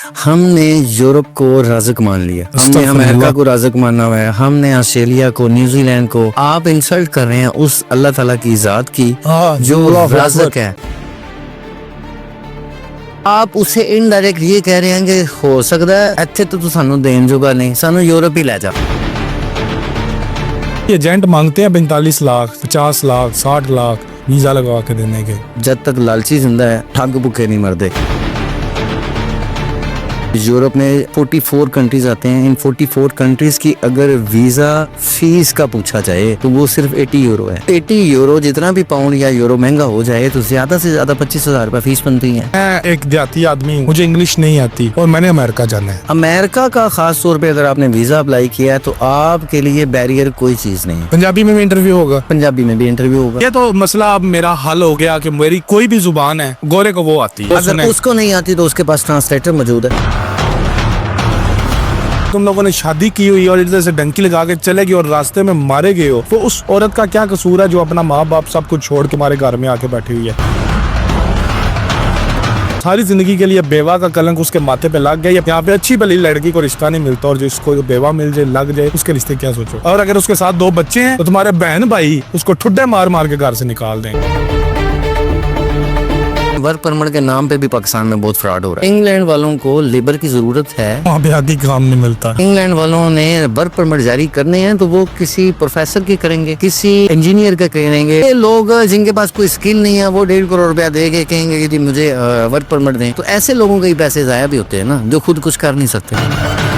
हमने यूरोप को राज़िक मान लिया, हमने अमेरिका को राज़िक माना हुआ है, हमने ऑस्ट्रेलिया को, न्यूजीलैंड को। आप इंसल्ट कर रहे हैं उस अल्लाह ताला की ज़ात की जो राज़िक है। आप उसे इनडायरेक्ट ये कह रहे हैं कि हो सकता है इत्थे तो सानू देन जोगा नहीं, सानू यूरोप ही ले जा। एजेंट मांगते हैं 45 लाख 50 लाख 60 लाख वीजा लगवा के देने के। जब तक लालची जिंदा है ठग भुखे नहीं मरते। यूरोप में 44 कंट्रीज आते हैं। इन 44 कंट्रीज की अगर वीजा फीस का पूछा जाए तो वो सिर्फ 80 यूरो है। 80 यूरो जितना भी पाउंड या यूरो महंगा हो जाए तो ज्यादा से ज्यादा 25,000 रुपए फीस बनती है। मैं एक देहाती आदमी हूँ, मुझे इंग्लिश नहीं आती और मैंने अमेरिका जाना है। अमेरिका का खास तौर पे अगर आपने वीजा अप्लाई किया है तो आपके लिए बैरियर कोई चीज नहीं है। पंजाबी में भी इंटरव्यू होगा, पंजाबी में भी इंटरव्यू होगा। ये तो मसला अब मेरा हल हो गया कि मेरी कोई भी जुबान है गोरे को वो आती है। अगर उसको नहीं आती तो उसके पास ट्रांसलेटर मौजूद है। तुम लोगों ने शादी की हुई और इधर से डंकी लगा के चले गए और रास्ते में मारे गए हो, तो उस औरत का क्या कसूर है जो अपना माँ बाप सब कुछ छोड़ के हमारे घर में आके बैठी हुई है। सारी जिंदगी के लिए बेवा का कलंक उसके माथे पे लग गया। यहाँ पे अच्छी भली लड़की को रिश्ता नहीं मिलता और जिसको बेवा मिल जाए लग जाए उसके रिश्ते क्या सोचो। और अगर उसके साथ 2 बच्चे हैं तो तुम्हारे बहन भाई उसको ठुड्डे मार मार के घर से निकाल देंगे। वर्क परमिट के नाम पे भी पाकिस्तान में बहुत फ्रॉड हो रहा है। इंग्लैंड वालों को लेबर की जरूरत है, वहाँ पे आदि काम नहीं मिलता। इंग्लैंड वालों ने वर्क परमिट जारी करने हैं तो वो किसी प्रोफेसर के करेंगे, किसी इंजीनियर का करेंगे। ये लोग जिनके पास कोई स्किल नहीं है वो 1.5 करोड़ रुपया दे के कहेंगे कि मुझे वर्क परमिट दें। तो ऐसे लोगों के ही पैसे जाया भी होते हैं ना, जो खुद कुछ कर नहीं सकते।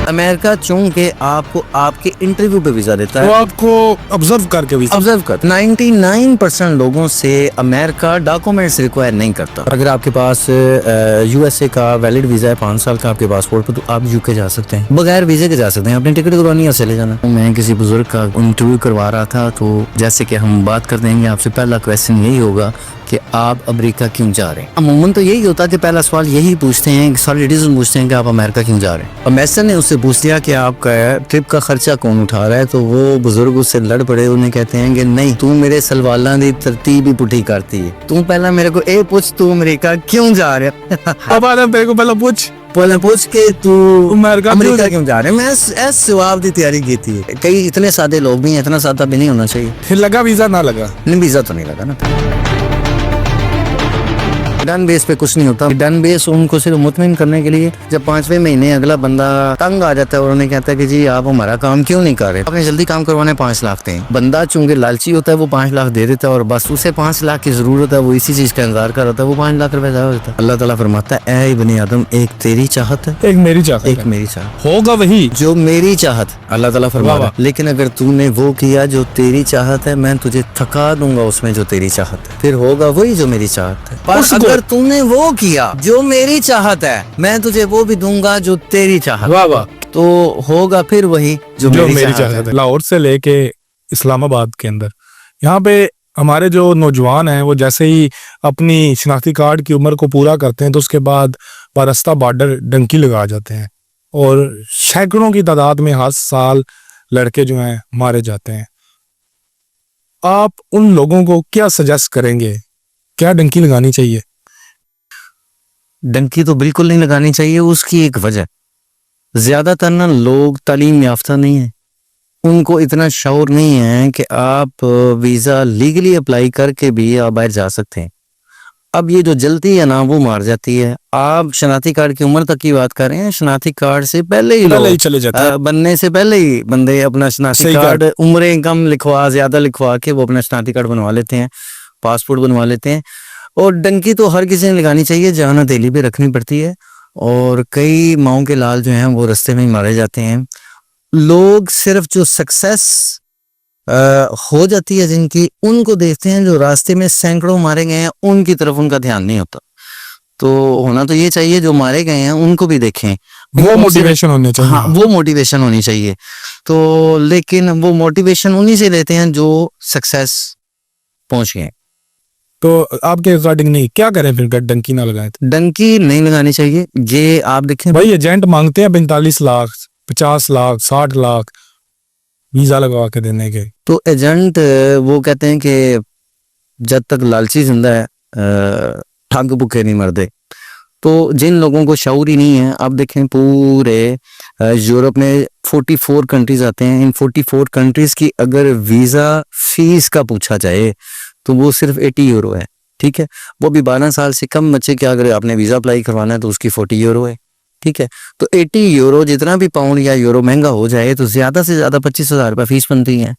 अमेरिका चूं के आपको आपके इंटरव्यू पे वीजा देता है, वो आपको ऑब्जर्व करके वीजा ऑब्जर्व कर 99% लोगों से अमेरिका डॉक्यूमेंट्स रिक्वायर नहीं करता। अगर आपके पास यूएसए का वैलिड वीजा है 5 साल का आपके पासपोर्ट पे, तो आप यूके जा सकते हैं, बगैर वीजे के जा सकते हैं। अपनी टिकट करवानी है चले जाना। मैं किसी बुजुर्ग का इंटरव्यू करवा रहा था तो जैसे कि हम बात कर देंगे, आपसे पहला क्वेश्चन यही होगा कि आप अमेरिका क्यों जा रहे हैं। अमूमन तो यही होता है कि पहला सवाल यही पूछते हैं, सॉलिडिज्म पूछते हैं कि आप अमेरिका क्यों जा रहे हैं। अमेरिका ने उससे पूछ लिया कि आपका ट्रिप का खर्चा कौन उठा रहा है, तो वो बुजुर्ग उससे लड़ पड़े। उन्हें कहते हैं कि नहीं, तू मेरे सलवालां दी तरतीब ही पुठी करती है। तू पहला मेरे को ए पूछ, तू अमेरिका क्यों जा रहा है। अब आदम मेरे को पहले पूछ के तू अमेरिका क्यों जा रहे हैं। मैं इस जवाब की तैयारी की थी। कई इतने सादे लोग भी हैं, इतना सादा भी नहीं होना चाहिए। फिर लगा वीजा ना लगा, नहीं वीजा तो नहीं लगा ना। डन बेस पे कुछ नहीं होता। डन बेस उनको सिर्फ मुतमिन करने के लिए, जब 5वें महीने अगला बंदा तंग आ जाता है और उन्हें कहता है कि जी आप हमारा काम क्यों नहीं कर रहे, आपने जल्दी काम करवाने 5 लाख दें। बंदा चूंकि लालची होता है वो 5 लाख दे देता है और बस उसे 5 लाख की जरूरत है, वो इसी चीज का इंतजार कर रहा था, वो 5 लाख रुपए जाया होता है। अल्लाह ताला फरमाता है, ऐ इब्ने आदम, एक तेरी चाहत है, एक मेरी चाहत, एक मेरी चाहत होगा वही जो मेरी चाहत। अल्लाह ताला फरमाता है, लेकिन अगर तूने वो किया जो तेरी चाहत है, मैं तुझे थका दूंगा उसमें जो तेरी चाहत है, फिर होगा वही जो मेरी चाहत है। पर अगर तूने वो किया जो मेरी चाहत है, मैं तुझे वो भी दूंगा जो तेरी चाहत। वाह वाह, तो होगा फिर वही जो मेरी चाहत है। लाहौर से लेके इस्लामाबाद के अंदर यहाँ पे हमारे जो नौजवान हैं वो जैसे ही अपनी शिनाख्ती कार्ड की उम्र को पूरा करते हैं तो उसके बाद वारस्ता बॉर्डर डंकी लगा जाते हैं और सैकड़ों की तादाद में हर साल लड़के जो हैं मारे जाते हैं। आप उन लोगों को क्या सजेस्ट करेंगे, क्या डंकी लगानी चाहिए? डंकी तो बिल्कुल नहीं लगानी चाहिए। उसकी एक वजह, ज्यादातर ना लोग तालीम याफ्ता नहीं है, उनको इतना शौर नहीं है कि आप वीजा लीगली अप्लाई करके भी आप बाहर जा सकते हैं। अब ये जो जल्दी है ना वो मार जाती है। आप शनाख्ती कार्ड की उम्र तक की बात कर रहे हैं, शनाख्ती कार्ड से पहले ही चले जाते हैं। बनने से पहले ही बंदे अपना शनाख्ती कार्ड उम्रें कम लिखवा ज्यादा लिखवा के वो अपना शनाख्ती कार्ड बनवा लेते हैं, पासपोर्ट बनवा लेते हैं। और डंकी तो हर किसी ने लगानी चाहिए, जान हथेली भी रखनी पड़ती है और कई माओं के लाल जो हैं वो रास्ते में ही मारे जाते हैं। लोग सिर्फ जो सक्सेस हो जाती है जिनकी, उनको देखते हैं, जो रास्ते में सैकड़ों मारे गए हैं उनकी तरफ उनका ध्यान नहीं होता। तो होना तो ये चाहिए जो मारे गए हैं उनको भी देखें, वो मोटिवेशन होनी चाहिए। हाँ, वो मोटिवेशन होनी चाहिए। तो लेकिन वो मोटिवेशन उन्हीं से लेते हैं जो सक्सेस पहुंच गए। तो आपके अकॉर्डिंग नहीं, क्या करें फिर डंकी ना लगाएं? डंकी नहीं लगानी चाहिए। ये आप देखें भाई, एजेंट मांगते हैं 45 लाख 50 लाख 60 लाख वीजा लगवा के देने के। तो एजेंट वो कहते हैं कि जब तक लालची जिंदा है ठग भुखे नहीं मरते। तो जिन लोगों को शऊर ही नहीं है, आप देखें पूरे यूरोप में 44 कंट्रीज आते हैं, इन 44 कंट्रीज की अगर वीज़ा फीस का पूछा जाए तो वो सिर्फ 80 यूरो है, ठीक है। वो भी 12 साल से कम बच्चे के अगर आपने वीज़ा अप्लाई करवाना है तो उसकी 40 यूरो है, ठीक है। तो 80 यूरो, जितना भी पाउंड या यूरो महंगा हो जाए तो ज़्यादा से ज़्यादा 25,000 रुपये फीस बनती है।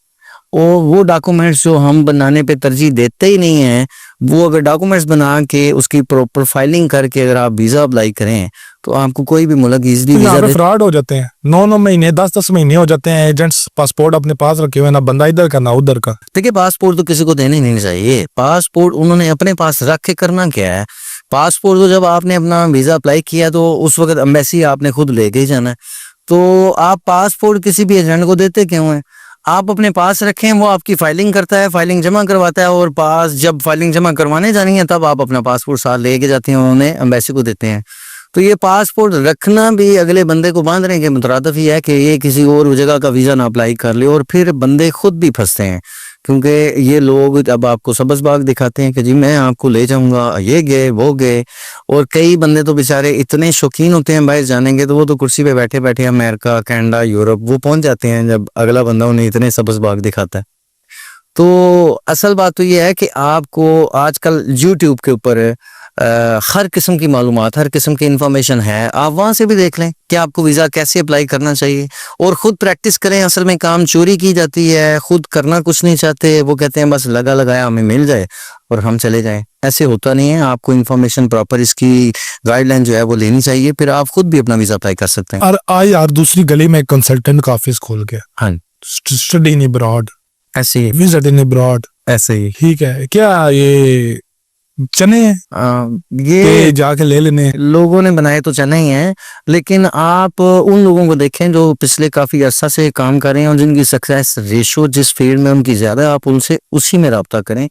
और वो डॉक्यूमेंट्स जो हम बनाने पे तरजीह देते ही नहीं हैं, वो अगर डॉक्यूमेंट्स बना के उसकी प्रॉपर फाइलिंग करके अगर आप वीज़ा अप्लाई करें तो आपको कोई भी मुल्क इजीली तो यहाँ वीज़ा पे दे। फ्रॉड हो जाते हैं, 9 महीने 10 महीने हो जाते हैं, एजेंट्स पासपोर्ट अपने पास रखे हुए हैं, ना बंदा इधर का ना उधर का। देखिए, पासपोर्ट तो किसी को देने ही नहीं चाहिए। पासपोर्ट उन्होंने अपने पास रख के करना क्या है? पासपोर्ट तो जब आपने अपना वीज़ा अप्लाई किया तो उस वक्त एम्बेसी आपने खुद लेके ही जाना है। तो आप पासपोर्ट किसी भी एजेंट को देते क्यों हैं? आप अपने पास रखें, वो आपकी फाइलिंग करता है, फाइलिंग जमा करवाता है, और पास जब फाइलिंग जमा करवाने जानी है तब आप अपना पासपोर्ट साथ लेके जाते हैं, उन्होंने एम्बेसी को देते हैं। तो ये पासपोर्ट रखना भी अगले बंदे को बांधने के मुतरादिफ ही है कि ये किसी और जगह का वीज़ा ना अप्लाई कर ले, और फिर बंदे खुद भी फंसते हैं, क्योंकि ये लोग अब आपको सब्ज़बाग दिखाते हैं कि जी मैं आपको ले जाऊंगा, ये गए वो गए। और कई बंदे तो बेचारे इतने शौकीन होते हैं बाहर जाने के, तो वो तो कुर्सी पे बैठे बैठे अमेरिका, कनाडा, यूरोप वो पहुंच जाते हैं जब अगला बंदा उन्हें इतने सब्ज़बाग दिखाता है। तो असल बात तो ये है कि आपको आजकल यूट्यूब के ऊपर हर किस्म की मालूमात, हर किस्म की इंफॉर्मेशन है, आप वहाँ से भी देख लें कि आपको वीज़ा कैसे अप्लाई करना चाहिए, और ख़ुद प्रैक्टिस करें। असल में काम चोरी की जाती है, खुद करना कुछ नहीं चाहते, वो कहते हैं बस लगा लगाया हमें मिल जाए और हम चले जाएं। ऐसे होता नहीं है, आपको इन्फॉर्मेशन प्रॉपर, इसकी गाइडलाइन जो है वो लेनी चाहिए, फिर आप खुद भी अपना वीज़ा अप्लाई कर सकते हैं। और आज यार दूसरी गली में कंसल्टेंट का ऑफिस खोल गया, हाँ, स्टडी इन अब्रॉड, ऐसे ही विजिट इन अब्रॉड, ऐसे ही ठीक है। क्या ये चने हैं ये कि जाके ले लेने? लोगों ने बनाए तो चने ही हैं, लेकिन आप उन लोगों को देखें जो पिछले काफ़ी अर्सा से काम कर रहे हैं और जिनकी सक्सेस रेशो जिस फील्ड में उनकी ज़्यादा है, आप उनसे उसी में रब्ता करें,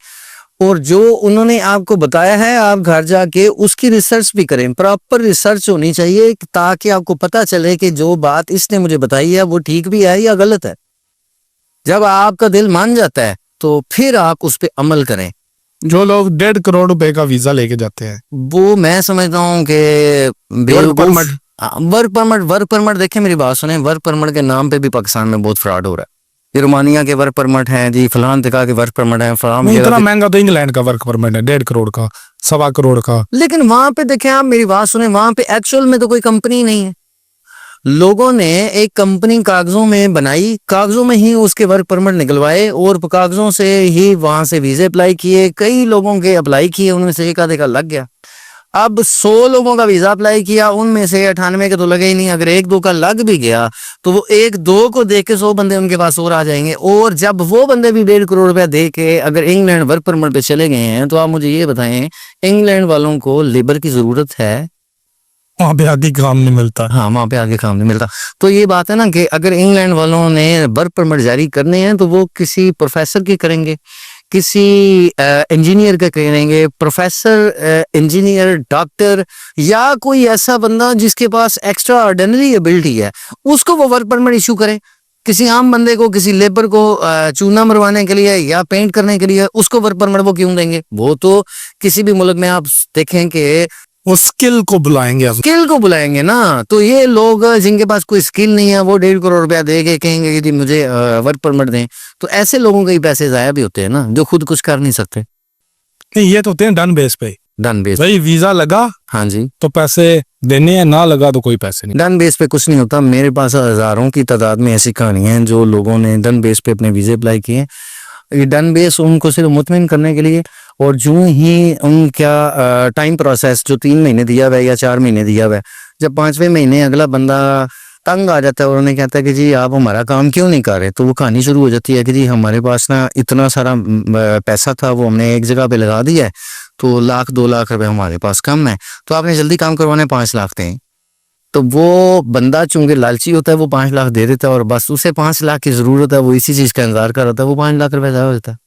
और जो उन्होंने आपको बताया है आप घर जाके उसकी रिसर्च भी करें। प्रॉपर रिसर्च होनी चाहिए ताकि आपको पता चले कि जो बात इसने मुझे बताई है वो ठीक भी है या गलत है। जब आपका दिल मान जाता है तो फिर आप उस पर अमल करें। जो लोग 1.5 करोड़ रुपए का वीजा लेके जाते हैं, वो मैं समझता हूँ कि वर्क परमिट देखें, मेरी बात सुने, वर्क परमिट के नाम पे भी पाकिस्तान में बहुत फ्रॉड हो रहा है। ये रोमानिया के वर्क परमिट है जी, फलान जगह के वर्क परमिट है, फलान इतना जगह महंगा तो इंग्लैंड का वर्क परमिट है, 1.5 करोड़ का, 1.25 करोड़ का। लेकिन वहां पे देखें आप, मेरी बात सुने, वहां पे एक्चुअल में तो कोई कंपनी नहीं है। लोगों ने एक कंपनी कागजों में बनाई, कागजों में ही उसके वर्क परमिट निकलवाए और कागजों से ही वहां से वीजे अप्लाई किए। कई लोगों के अप्लाई किए, उनमें से एक आधे का लग गया। अब 100 लोगों का वीजा अप्लाई किया, उनमें से 98 के तो लगे ही नहीं। अगर एक दो का लग भी गया तो वो एक दो को देख के 100 बंदे उनके पास और आ जाएंगे, और जब वो बंदे भी 1.5 करोड़ रुपया दे के अगर इंग्लैंड वर्क परमिट पे चले गए हैं, तो आप मुझे ये बताएं, इंग्लैंड वालों को लेबर की जरूरत है? वहां पे आगे काम नहीं मिलता। हाँ, वहां पे आगे काम नहीं मिलता। तो ये बात है ना कि अगर इंग्लैंड वालों ने वर्क परमिट जारी करने हैं तो वो किसी प्रोफेसर की करेंगे, किसी इंजीनियर का करेंगे, प्रोफेसर, इंजीनियर, डॉक्टर, या कोई ऐसा बंदा जिसके पास एक्स्ट्रा ऑर्डिनरी एबिलिटी है, उसको वो वर्क परमिट इशू करे। किसी आम बंदे को, किसी लेबर को चूना मरवाने के लिए या पेंट करने के लिए उसको वर्क परमिट वो क्यों देंगे? वो तो किसी भी मुल्क में आप देखें कि वो स्किल को बुलाएंगे, स्किल को बुलाएंगे ना। तो ये लोग जिनके पास कोई स्किल नहीं है, वो 1.5 करोड़ रुपया दे के कहेंगे कि जी मुझे वर्क परमिट दें। तो ऐसे लोगों के ही पैसे जाया भी होते हैं ना, जो खुद कुछ कर नहीं सकते। नहीं, ये तो होते हैं डन बेस पे। डन बेस, भाई वीजा लगा हाँ जी, तो पैसे देने हैं, ना लगा तो कोई पैसे नहीं। डन बेस पे कुछ नहीं होता। मेरे पास हजारों की तादाद में ऐसी कहानियां हैं जो लोगों ने डन बेस पे अपने वीजे अप्लाई किए। ये डन बेस उनको सिर्फ मुतमिन करने के लिए, और जो ही उनका टाइम प्रोसेस जो 3 महीने दिया हुआ है या 4 महीने दिया हुआ है, जब 5वें महीने अगला बंदा तंग आ जाता है और उन्हें कहता है कि जी आप हमारा काम क्यों नहीं कर रहे, तो वो कहानी शुरू हो जाती है कि जी हमारे पास ना इतना सारा पैसा था, वो हमने एक जगह पे लगा दिया है, तो 1-2 लाख रुपए हमारे पास कम है, तो आपने जल्दी काम करवाने 5 लाख दें। तो वो बंदा चूंकि लालची होता है, वो 5 लाख दे देता है, और बस उसे 5 लाख की जरूरत है, वो इसी चीज का इंतजार कर रहा था, वो 5 लाख रुपए ज़्यादा हो जाता है।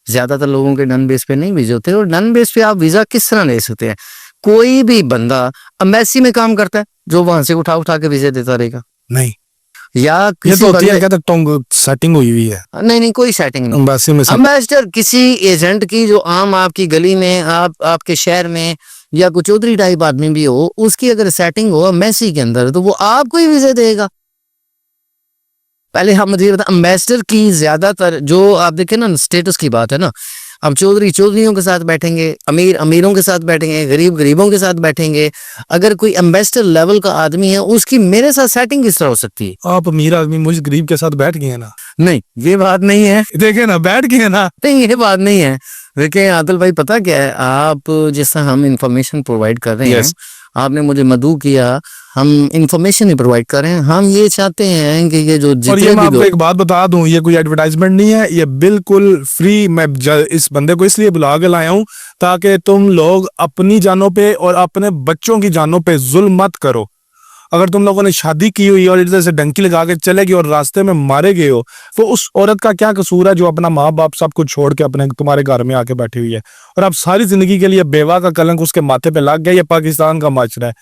ज्यादातर लोगों के डन बेस पे नहीं वीजे होते। और डन बेस पे आप वीजा किस तरह ले सकते हैं? कोई भी बंदा एम्बेसी में काम करता है जो वहां से उठा उठा के वीजे देता रहेगा? नहीं, या ये किसी तो होती है, कहते टोंग सेटिंग हुई हुई है। नहीं, कोई सेटिंग नहीं। एम्बेसी में एम्बेसडर किसी एजेंट की जो आम आपकी गली में, आपके शहर में या कोई चौधरी टाइप आदमी भी हो, उसकी अगर सेटिंग हो मेसी के अंदर, तो वो आपको ही वीजा देगा। पहले हम मुझे बता, एम्बेसडर की ज्यादातर जो आप देखें ना, स्टेटस की बात है ना, हम चौधरी चौधरियों के साथ बैठेंगे, अमीर अमीरों के साथ बैठेंगे, गरीब गरीबों के साथ बैठेंगे। अगर कोई एम्बेसडर लेवल का आदमी है, उसकी मेरे साथ सेटिंग किस तरह हो सकती है? आप अमीर आदमी मुझ गरीब के साथ बैठ गए हैं ना, नहीं, ये बात नहीं है। देखे ना, बैठ गए हैं ना। नहीं, ये बात नहीं है। देखिए आदिल भाई, पता क्या है, आप जैसा हम इंफॉर्मेशन प्रोवाइड कर रहे हैं, Yes. आपने मुझे मदऊ किया, हम इंफॉर्मेशन ही प्रोवाइड कर रहे हैं। हम ये चाहते हैं कि ये जो और जितने ये मैं भी आपको लोग, एक बात बता दूं, ये कोई एडवर्टाइजमेंट नहीं है, ये बिल्कुल फ्री। मैं इस बंदे को इसलिए बुला के लाया हूं ताकि तुम लोग अपनी जानों पे और अपने बच्चों की जानों पे जुल्म मत करो। अगर तुम लोगों ने शादी की हुई और इधर से डंकी लगा के चले गए और रास्ते में मारे गए हो, तो उस औरत का क्या कसूर है जो अपना माँ बाप सब कुछ छोड़ के अपने तुम्हारे घर में आके बैठी हुई है, और अब सारी जिंदगी के लिए बेवा का कलंक उसके माथे पे लग गया। ये पाकिस्तान का माशरा है,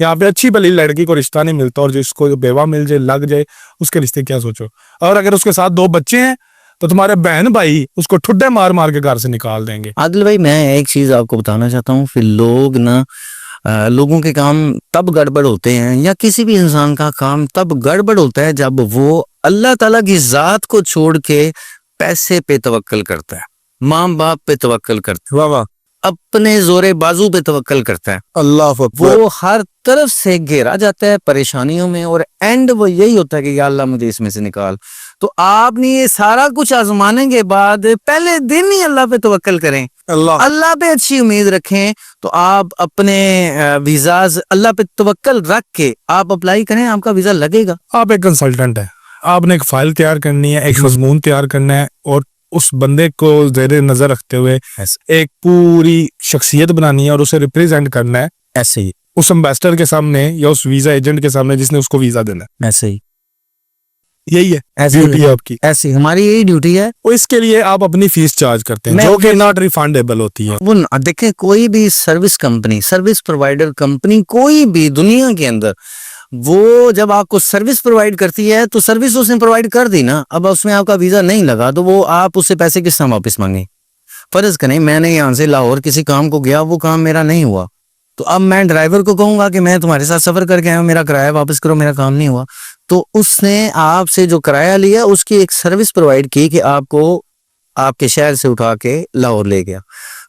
यहाँ पे अच्छी भली लड़की को रिश्ता नहीं मिलता, और जिसको बेवा मिल जाए, लग जाए, उसके रिश्ते क्या सोचो। और अगर उसके साथ 2 बच्चे हैं तो तुम्हारे बहन भाई उसको ठुड्डे मार मार के घर से निकाल देंगे। आदिल भाई मैं एक चीज आपको बताना चाहता हूँ, फिर लोग ना लोगों के काम तब गड़बड़ होते हैं, या किसी भी इंसान का काम तब गड़बड़ होता है जब वो अल्लाह ताला की जात को छोड़ के पैसे पे तवक्कल करता है, माँ बाप पे तवक्कल करता है, वाह वाह, अपने जोरे बाजू पे तवक्कल करता है। अल्लाह अकबर। वो हर तरफ से घेरा जाता है परेशानियों में, और एंड वो यही होता है कि या अल्लाह मुझे इसमें से निकाल। तो आपने ये सारा कुछ आजमाने के बाद पहले दिन ही अल्लाह पे तवक्कल करें, अल्लाह पे अच्छी उम्मीद रखें, तो आप अपने वीजाज अल्लाह पे तवक्कल रख के आप अप्लाई करें, आपका वीजा लगेगा। आप एक कंसल्टेंट है, आपने एक फाइल तैयार करनी है, एक मजमून तैयार करना है, और उस बंदे को जेरे नजर रखते हुए एक पूरी शख्सियत बनानी है और उसे रिप्रेजेंट करना है, ऐसे ही, उस एम्बेसडर के सामने या उस वीजा एजेंट के सामने जिसने उसको वीजा देना है। ऐसे ही, यही है ऐसे ड्यूटी ही, है आपकी। ऐसी हमारी यही ड्यूटी है। और इसके लिए आप अपनी फीस चार्ज करते हैं, मैं- जो कि नॉट रिफंडेबल होती है। वो देखें, कोई भी service company, service provider company, कोई भी दुनिया के अंदर, वो जब आपको सर्विस प्रोवाइड करती है तो सर्विस उसने प्रोवाइड कर दी ना, अब उसमें आपका वीजा नहीं लगा तो वो आप उससे पैसे किस तरह वापस मांगे? फर्ज करें मैंने यहाँ से लाहौर किसी काम को गया, वो काम मेरा नहीं हुआ, तो अब मैं ड्राइवर को कहूंगा कि मैं तुम्हारे साथ सफर करके आया हूं, मेरा किराया वापस करो, मेरा काम नहीं हुआ। तो उसने आपसे जो किराया लिया, उसकी एक सर्विस प्रोवाइड की कि आपको आपके शहर से उठा के लाहौर ले गया।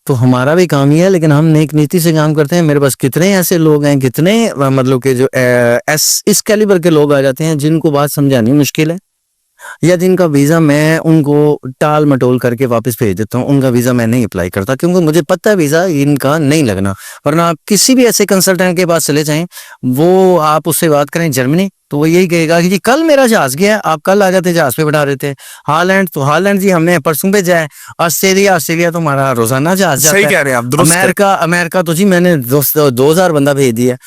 तो हमारा भी काम ही है, लेकिन हम नेक नीति से काम करते हैं। मेरे पास कितने ऐसे लोग हैं, कितने मतलब के जो इस कैलिबर के लोग आ जाते हैं जिनको बात समझानी मुश्किल है, या जिनका वीजा मैं उनको टाल मटोल करके वापस भेज देता हूँ, उनका वीजा मैं नहीं अप्लाई करता, क्योंकि मुझे पता है वीजा इनका नहीं लगना। वरना आप किसी भी ऐसे कंसल्टेंट के पास चले जाएं, वो आप उससे बात करें जर्मनी, तो वो यही कहेगा कि जी कल मेरा जहाज गया, आप कल आ जाते जहाज पे बैठा रहे थे। हालैंड, तो हालैंड जी हमने परसों भेजा है। ऑस्ट्रेलिया, ऑस्ट्रेलिया तो हमारा रोजाना जहाज जाता सही है। कह रहे हैं आप, दुरुस्त है। अमेरिका तो जी मैंने 2000 बंदा भेज दिया।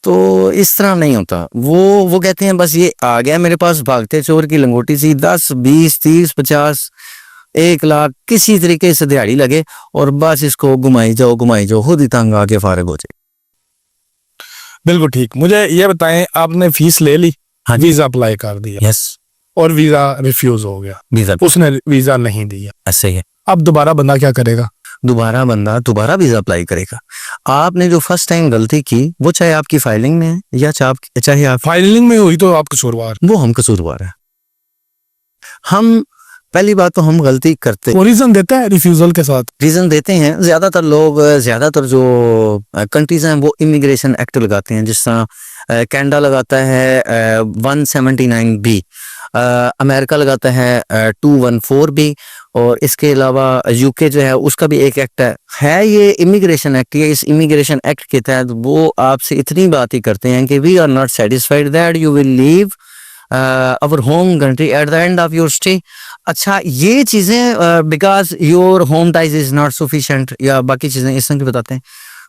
तो इस तरह नहीं होता। वो कहते हैं बस ये आ गया मेरे पास भागते चोर की लंगोटी सी, 10 20 30 50 1 लाख किसी तरीके से दिहाड़ी लगे और बस इसको घुमाई जाओ, खुद ही तंग आके फारिग हो जाए। बिल्कुल ठीक। मुझे ये बताएं, आपने फीस ले ली, हाँ जी। वीजा अप्लाई कर दिया, यस, और वीजा रिफ्यूज हो गया, वीजा उसने वीजा नहीं दिया, ऐसे ही है। अब दोबारा बंदा क्या करेगा? दोबारा बंदा दोबारा वीजा अप्लाई करेगा। आपने जो फर्स्ट टाइम गलती की, वो चाहे आपकी फाइलिंग में है या चाहे आप, फाइलिंग में हुई तो आप कसूरवार, वो हम कसूरवार है। हम पहली बात तो हम गलती करते, वो रीजन देता है रिफ्यूजल के साथ। रीजन देते हैं। ज्यादातर लोग, ज्यादातर जो कंट्रीज हैं वो इमिग्रेशन एक्ट लगाते हैं, जिस तरह कनाडा लगाता है 179B, अमेरिका लगाता है 214B, और इसके अलावा यूके जो है उसका भी एक एक्ट है ये इमिग्रेशन एक्ट। ये इस इमिग्रेशन एक्ट के तहत वो आपसे इतनी बात ही करते हैं कि we are not satisfied that you will leave our home country at the end of your stay. अच्छा, ये चीजें because your home ties is not sufficient या बाकी चीजें इस तरह की बताते हैं,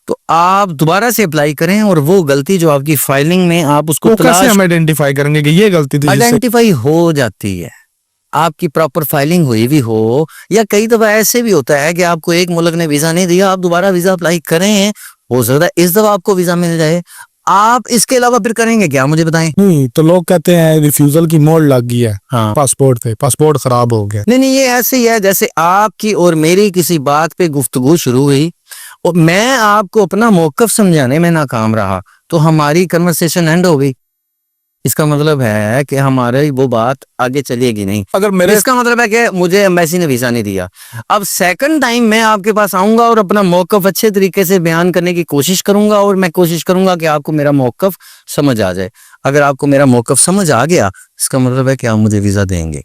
तो आप दोबारा से अप्लाई करें, और वो गलती जो आपकी फाइलिंग में आप उसको कैसे हम आइडेंटिफाई करेंगे कि ये गलती थी? आइडेंटिफाई हो जाती है, आपकी प्रॉपर फाइलिंग हुई भी हो, या कई दफा ऐसे भी होता है कि आपको एक मुल्क ने वीजा नहीं दिया, आप दोबारा वीजा अप्लाई करें, हो सकता है इस दफा आपको वीजा मिल जाए। आप इसके अलावा फिर करेंगे क्या, मुझे बताएं। नहीं तो लोग कहते हैं रिफ्यूजल की मोड़ लग गई है हाँ, पासपोर्ट पे, पासपोर्ट खराब हो गया। नहीं, ये ऐसे ही है जैसे आपकी और मेरी किसी बात पे गुफ्तगू शुरू हुई, और मैं आपको अपना मौकफ समझाने में नाकाम रहा तो हमारी कन्वर्सेशन एंड हो गई। इसका मतलब है कि हमारी वो बात आगे चलेगी नहीं। अगर मेरे इसका मतलब है कि मुझे एम्बेसी ने वीजा नहीं दिया। अब सेकंड टाइम मैं आपके पास आऊंगा और अपना मौकफ अच्छे तरीके से बयान करने की कोशिश करूंगा और मैं कोशिश करूंगा कि आपको मेरा मौकफ समझ आ जाए। अगर आपको मेरा मौकफ समझ आ गया इसका मतलब है कि आप मुझे वीजा देंगे।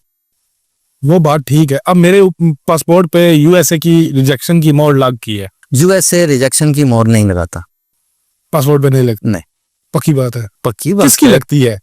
वो बात ठीक है, अब मेरे पासपोर्ट पे यूएसए की रिजेक्शन की मोहर लग की है, यूएसए रिजेक्शन की मोहर नहीं लगाता। पासपोर्ट पे नहीं लगती? नहीं, पक्की बात है? पक्की बात किसकी है। लगती है?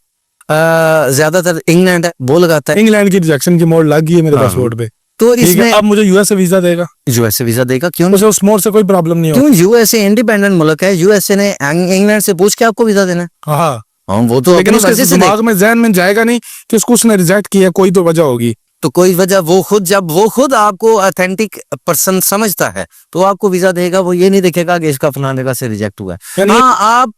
ज्यादातर इंग्लैंड है वो लगाता है। इंग्लैंड की रिजेक्शन की मोहर लग गई है मेरे हाँ। पासपोर्ट पे। तो ठीक है, इसमें अब मुझे यूएसए वीजा देगा? यूएसए वीजा देगा। क्यों उसे उस मोहर से कोई प्रॉब्लम नहीं होगी? क्यों? यूएसए इंडिपेंडेंट मुल्क है। यूएसए ने इंग्लैंड से पूछ के आपको वीजा देना है। हाँ, हाँ, वो तो लेकिन अपनी उसके मर्जी से दिमाग में जहन में जाएगा नहीं कि उसको उसने रिजेक्ट किया, कोई तो वजह होगी। तो कोई वजह वो खुद जब वो खुद आपको ऑथेंटिक पर्सन समझता है तो आपको वीजा देगा। वो ये नहीं देखेगा कि इसका फलाने जगह से रिजेक्ट हुआ है। यानी हाँ, आप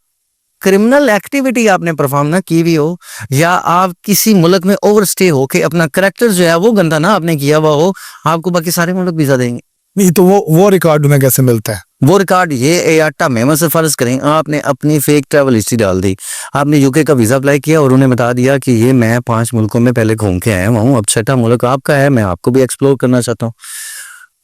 क्रिमिनल एक्टिविटी आपने परफॉर्म ना की भी हो या आप किसी मुल्क में ओवरस्टे हो के अपना करेक्टर जो है वो गंदा ना आपने किया हुआ हो, आपको बाकी सारे मुल्क वीजा देंगे। नहीं तो वो रिकॉर्ड उन्हें कैसे मिलता है? वो रिकॉर्ड ये एयाटा मेमो से फर्ज करें आपने अपनी फेक ट्रैवल हिस्ट्री डाल दी, आपने यूके का वीजा अप्लाई किया और उन्हें बता दिया कि ये मैं 5 मुल्कों में पहले घूम के आया हूँ, अब 6ठा मुल्क आपका है, मैं आपको भी एक्सप्लोर करना चाहता हूँ।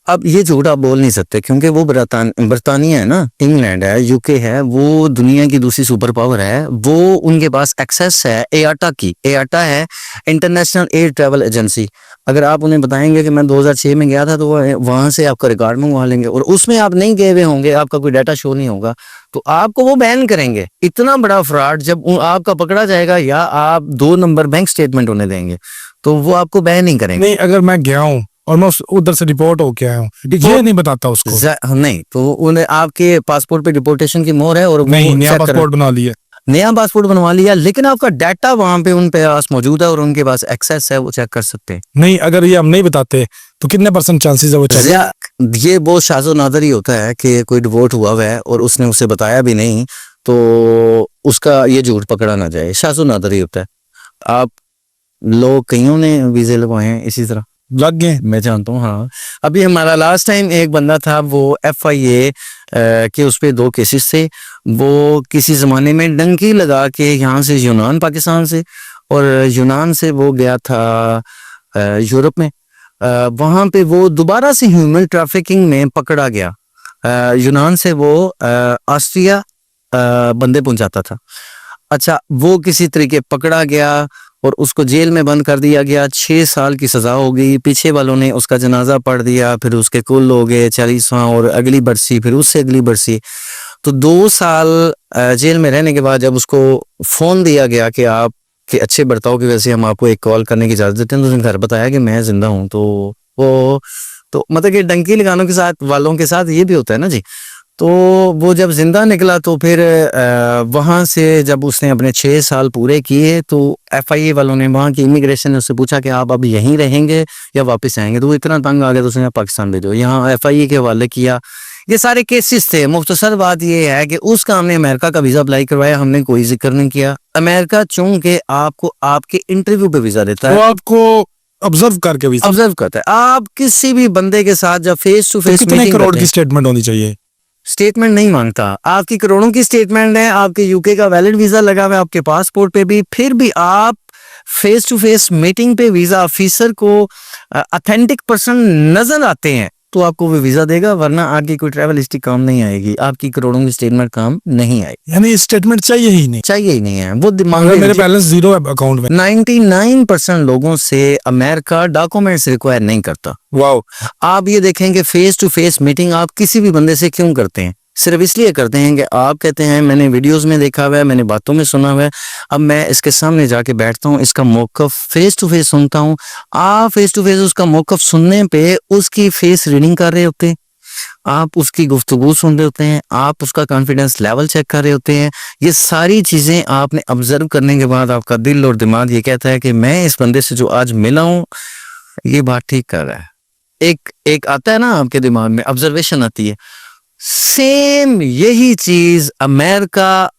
अब ये झूठ आप बोल नहीं सकते क्योंकि वो बरतानिया है ना, इंग्लैंड है, यूके है, वो दुनिया की दूसरी सुपर पावर है। वो उनके पास एक्सेस है एयाटा की। एयाटा है इंटरनेशनल एयर ट्रैवल एजेंसी। अगर आप उन्हें बताएंगे कि मैं 2006 में गया था तो वो वहां से आपका रिकॉर्ड मंगवा लेंगे और उसमें आप नहीं गए हुए होंगे, आपका कोई डाटा शो नहीं होगा तो आपको वो बैन करेंगे। इतना बड़ा फ्रॉड जब आपका पकड़ा जाएगा या आप 2 नंबर बैंक स्टेटमेंट उन्हें देंगे तो वो आपको बैन नहीं करेंगे। नहीं, अगर मैं गया हूँ और मैं उधर से रिपोर्ट होके आया हूँ, ये नहीं बताता उसको? नहीं तो उन्हें आपके पासपोर्ट पे डिपोर्टेशन की मोहर है और वो नहीं, नया check करें। पासपोर्ट बना लिया। नया पासपोर्ट बनवा लिया लेकिन आपका डाटा वहां पे उन पास मौजूद है और उनके पास एक्सेस है, वो चेक कर सकते हैं। नहीं, अगर ये हम नहीं बताते तो कितने % चांसेस है वो चले? ये वो शाज़ो नादर ही होता है कि कोई डिवोर्ट हुआ हुआ है और उसने उसे बताया भी नहीं तो उसका ये झूठ पकड़ा ना जाए, शाज़ो नादर ही होता है। आप लोग कईयों ने वीजे लगवाए हैं इसी तरह, लग गए? मैं जानता हूँ। हाँ, अभी हमारा लास्ट टाइम एक बंदा था, वो FIA के उस पे 2 केसेस थे। वो किसी जमाने में डंकी लगा के यहाँ से यूनान, पाकिस्तान से, और यूनान से वो गया था यूरोप में। वहाँ पे वो दोबारा से ह्यूमन ट्रैफिकिंग में पकड़ा गया। यूनान से वो ऑस्ट्रिया बंदे पहुंचाता था। अच्छा, वो किसी तरीके पकड़ा गया और उसको जेल में बंद कर दिया गया। 6 साल की सजा हो गई। पीछे वालों ने उसका जनाजा पढ़ दिया, फिर उसके कुल हो गए 40वां और अगली बरसी, फिर उससे अगली बरसी। तो 2 साल जेल में रहने के बाद जब उसको फोन दिया गया कि आप के अच्छे बर्ताव की वजह से हम आपको एक कॉल करने की इजाजत देते हैं, तो उसने घर बताया कि मैं जिंदा हूँ। तो वो तो मतलब कि डंकी लगानों के साथ वालों के साथ ये भी होता है ना जी। तो वो जब जिंदा निकला तो फिर वहाँ से जब उसने अपने 6 साल पूरे किए तो FIA वालों ने, वहाँ की इमिग्रेशन ने उससे पूछा कि आप अब यहीं रहेंगे या वापस आएंगे। तो वो इतना तंग आ गया तो उसने पाकिस्तान भेजो, यहाँ FIA के हवाले किया। ये सारे केसेस थे। मुख्तसर बात ये है कि उसका हमने अमेरिका का वीजा अप्लाई करवाया, हमने कोई जिक्र नहीं किया। अमेरिका चूंकि आपको आपके इंटरव्यू पे वीजा देता वो है, आपको ऑब्जर्व करके भी। ऑब्जर्व करता है। आप किसी भी बंदे के साथ जब फेस टू तो फेस कितने मीटिंग करोड़ करते की हैं, स्टेटमेंट होनी चाहिए? स्टेटमेंट नहीं मांगता। आपकी करोड़ों की स्टेटमेंट है, आपके यूके का वैलिड वीजा लगा हुआ है आपके पासपोर्ट पे भी, फिर भी आप फेस टू फेस मीटिंग पे वीजा ऑफिसर को ऑथेंटिक पर्सन नजर आते हैं तो आपको वो वीजा देगा, वरना आपकी कोई ट्रैवल हिस्ट्री काम नहीं आएगी, आपकी करोड़ों की स्टेटमेंट काम नहीं आएगी। यानी स्टेटमेंट चाहिए ही नहीं? चाहिए ही नहीं है। वो अगर मेरे बैलेंस 0 है अकाउंट में। 99% लोगों से अमेरिका डॉक्यूमेंट्स रिक्वायर नहीं करता। वाओ। आप ये देखेंगे फेस टू फेस मीटिंग आप किसी भी बंदे से क्यों करते हैं? सिर्फ इसलिए करते हैं कि आप कहते हैं मैंने वीडियोस में देखा हुआ है, मैंने बातों में सुना हुआ है, अब मैं इसके सामने जाके बैठता हूँ, इसका मौकफ फेस टू फेस सुनता हूँ। आप फेस टू फेस उसका मौकफ सुनने पे उसकी फेस रीडिंग कर रहे होते हैं, आप उसकी गुफ्तगू सुन रहे होते हैं, आप उसका कॉन्फिडेंस लेवल चेक कर रहे होते हैं। ये सारी चीजें आपने ऑब्जर्व करने के बाद आपका दिल और दिमाग ये कहता है कि मैं इस बंदे से जो आज मिला हूँ ये बात ठीक कर रहा है। एक आता है ना आपके दिमाग में, ऑब्जर्वेशन आती है। सेम यही चीज अमेरिका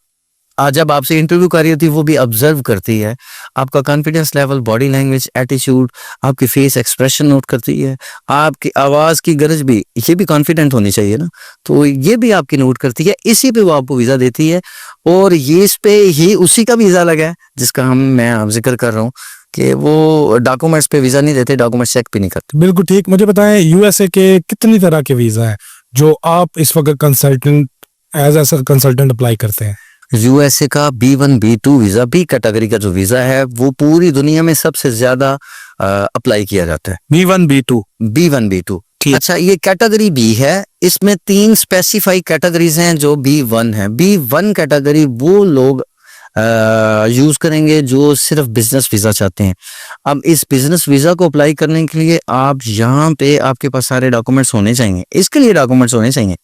आज जब आपसे इंटरव्यू कर रही होती है वो भी ऑब्जर्व करती है, आपका confidence level, body language, attitude, आपकी फेस एक्सप्रेशन नोट करती है, आपकी आवाज़ की गरज भी, ये भी कॉन्फिडेंट होनी चाहिए ना, तो ये भी आपकी नोट करती है, इसी पे वो आपको वीज़ा देती है। और ये इस पे ही उसी का वीज़ा लगा है जिसका मैं आप जिक्र कर रहा हूँ कि वो डॉक्यूमेंट्स पे वीज़ा नहीं देते, डॉक्यूमेंट्स चेक भी नहीं करते। बिल्कुल ठीक। मुझे बताएं यूएसए के कितनी तरह के वीजा हैं जो आप इस वक्त consultant as a consultant apply करते हैं? यूएसए का B1 B2 visa, B category का जो वीज़ा है वो पूरी दुनिया में सबसे ज़्यादा अप्लाई किया जाता है। B1 B2 B1 B2 ठीक। अच्छा, ये कैटेगरी बी है, इसमें 3 स्पेसिफाई कैटेगरीज हैं जो B1 है। B1 कैटेगरी वो लोग यूज करेंगे जो सिर्फ बिजनेस वीजा चाहते हैं। अब इस बिजनेस वीजा को अप्लाई करने के लिए आप यहाँ पे आपके पास सारे डॉक्यूमेंट्स होने चाहिए, इसके लिए डॉक्यूमेंट्स होने चाहिए।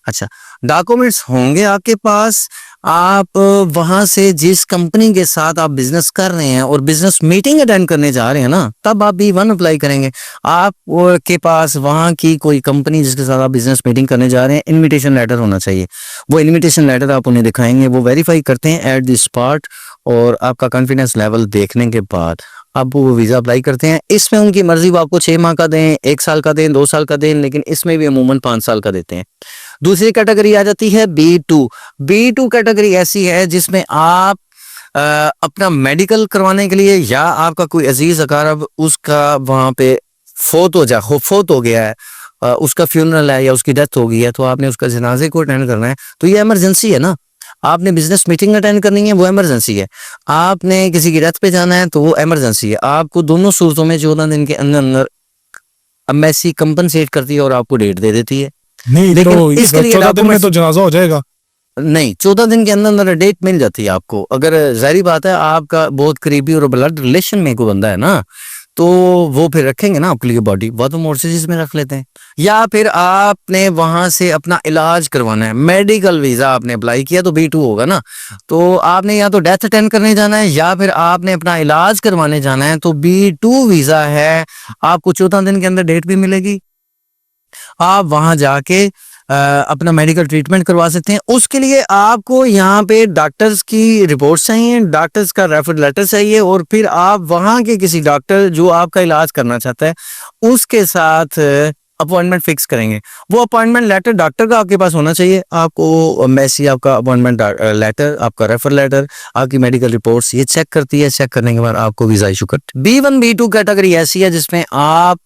अच्छा, डॉक्यूमेंट्स होंगे आपके पास, आप वहां से जिस कंपनी के साथ आप बिजनेस कर रहे हैं और बिजनेस मीटिंग अटेंड करने जा रहे हैं ना, तब आप B1 अप्लाई करेंगे। आप के पास वहां की कोई कंपनी जिसके साथ आप बिजनेस मीटिंग करने जा रहे हैं, इनविटेशन लेटर होना चाहिए। वो इनविटेशन लेटर आप उन्हें दिखाएंगे, वो वेरीफाई करते हैं एट द स्पॉट, और आपका कॉन्फिडेंस लेवल देखने के बाद अब वो वीज़ा अप्लाई करते हैं। इसमें उनकी मर्जी, वो आपको 6 माह का दें, 1 साल का दें, 2 साल का दें, लेकिन इसमें भी अमूमन 5 साल का देते हैं। दूसरी कैटेगरी आ जाती है B2। B2 कैटेगरी ऐसी है जिसमें आप अपना मेडिकल करवाने के लिए, या आपका कोई अजीज अकारब उसका वहां पे फोत हो गया है, उसका फ्यूनरल है या उसकी डेथ हो गई है, तो आपने उसका जनाजे को अटेंड करना है, तो ये इमरजेंसी है ना। आपने बिजनेस मीटिंग अटेंड करनी है, वो इमरजेंसी है। आपने किसी की डेथ पे जाना है, तो वो इमरजेंसी है। आपको दोनों सूरतों में 14 दिन के अंदर अंदर एम्बेसी कंपनसेट करती है और आपको डेट दे देती है। नहीं, लेकिन तो इसके लिए 14 दिन में तो जनाजा हो जाएगा। नहीं, 14 दिन के अंदर अंदर डेट मिल जाती है आपको। अगर जाहिर बात है आपका बहुत करीबी और ब्लड रिलेशन में कोई बंदा है ना, तो वो फिर रखेंगे ना आपके लिए बॉडी, वो तो मोर्सिस में रख लेते हैं। या फिर आपने वहां से अपना इलाज करवाना है, मेडिकल वीजा आपने अप्लाई किया तो B2 होगा ना, तो आपने या तो डेथ अटेंड करने जाना है या फिर आपने अपना इलाज करवाने जाना है, तो B2 वीजा है। आपको 14 दिन के अंदर डेट भी मिलेगी, आप वहां जाके अपना मेडिकल ट्रीटमेंट करवा सकते हैं। उसके लिए आपको यहाँ पे डॉक्टर्स की रिपोर्ट्स चाहिए, डॉक्टर्स का रेफर लेटर चाहिए, और फिर आप वहां के किसी डॉक्टर जो आपका इलाज करना चाहता है उसके साथ अपॉइंटमेंट फिक्स करेंगे। वो अपॉइंटमेंट लेटर डॉक्टर का आपके पास होना चाहिए। आपको मैसी आपका अपॉइंटमेंट लेटर, आपका रेफर लेटर, आपकी मेडिकल रिपोर्ट्स ये चेक करती है। चेक करने के बाद आपको वीजा इशू करती है। B1 B2 कैटेगरी ऐसी है जिसमें आप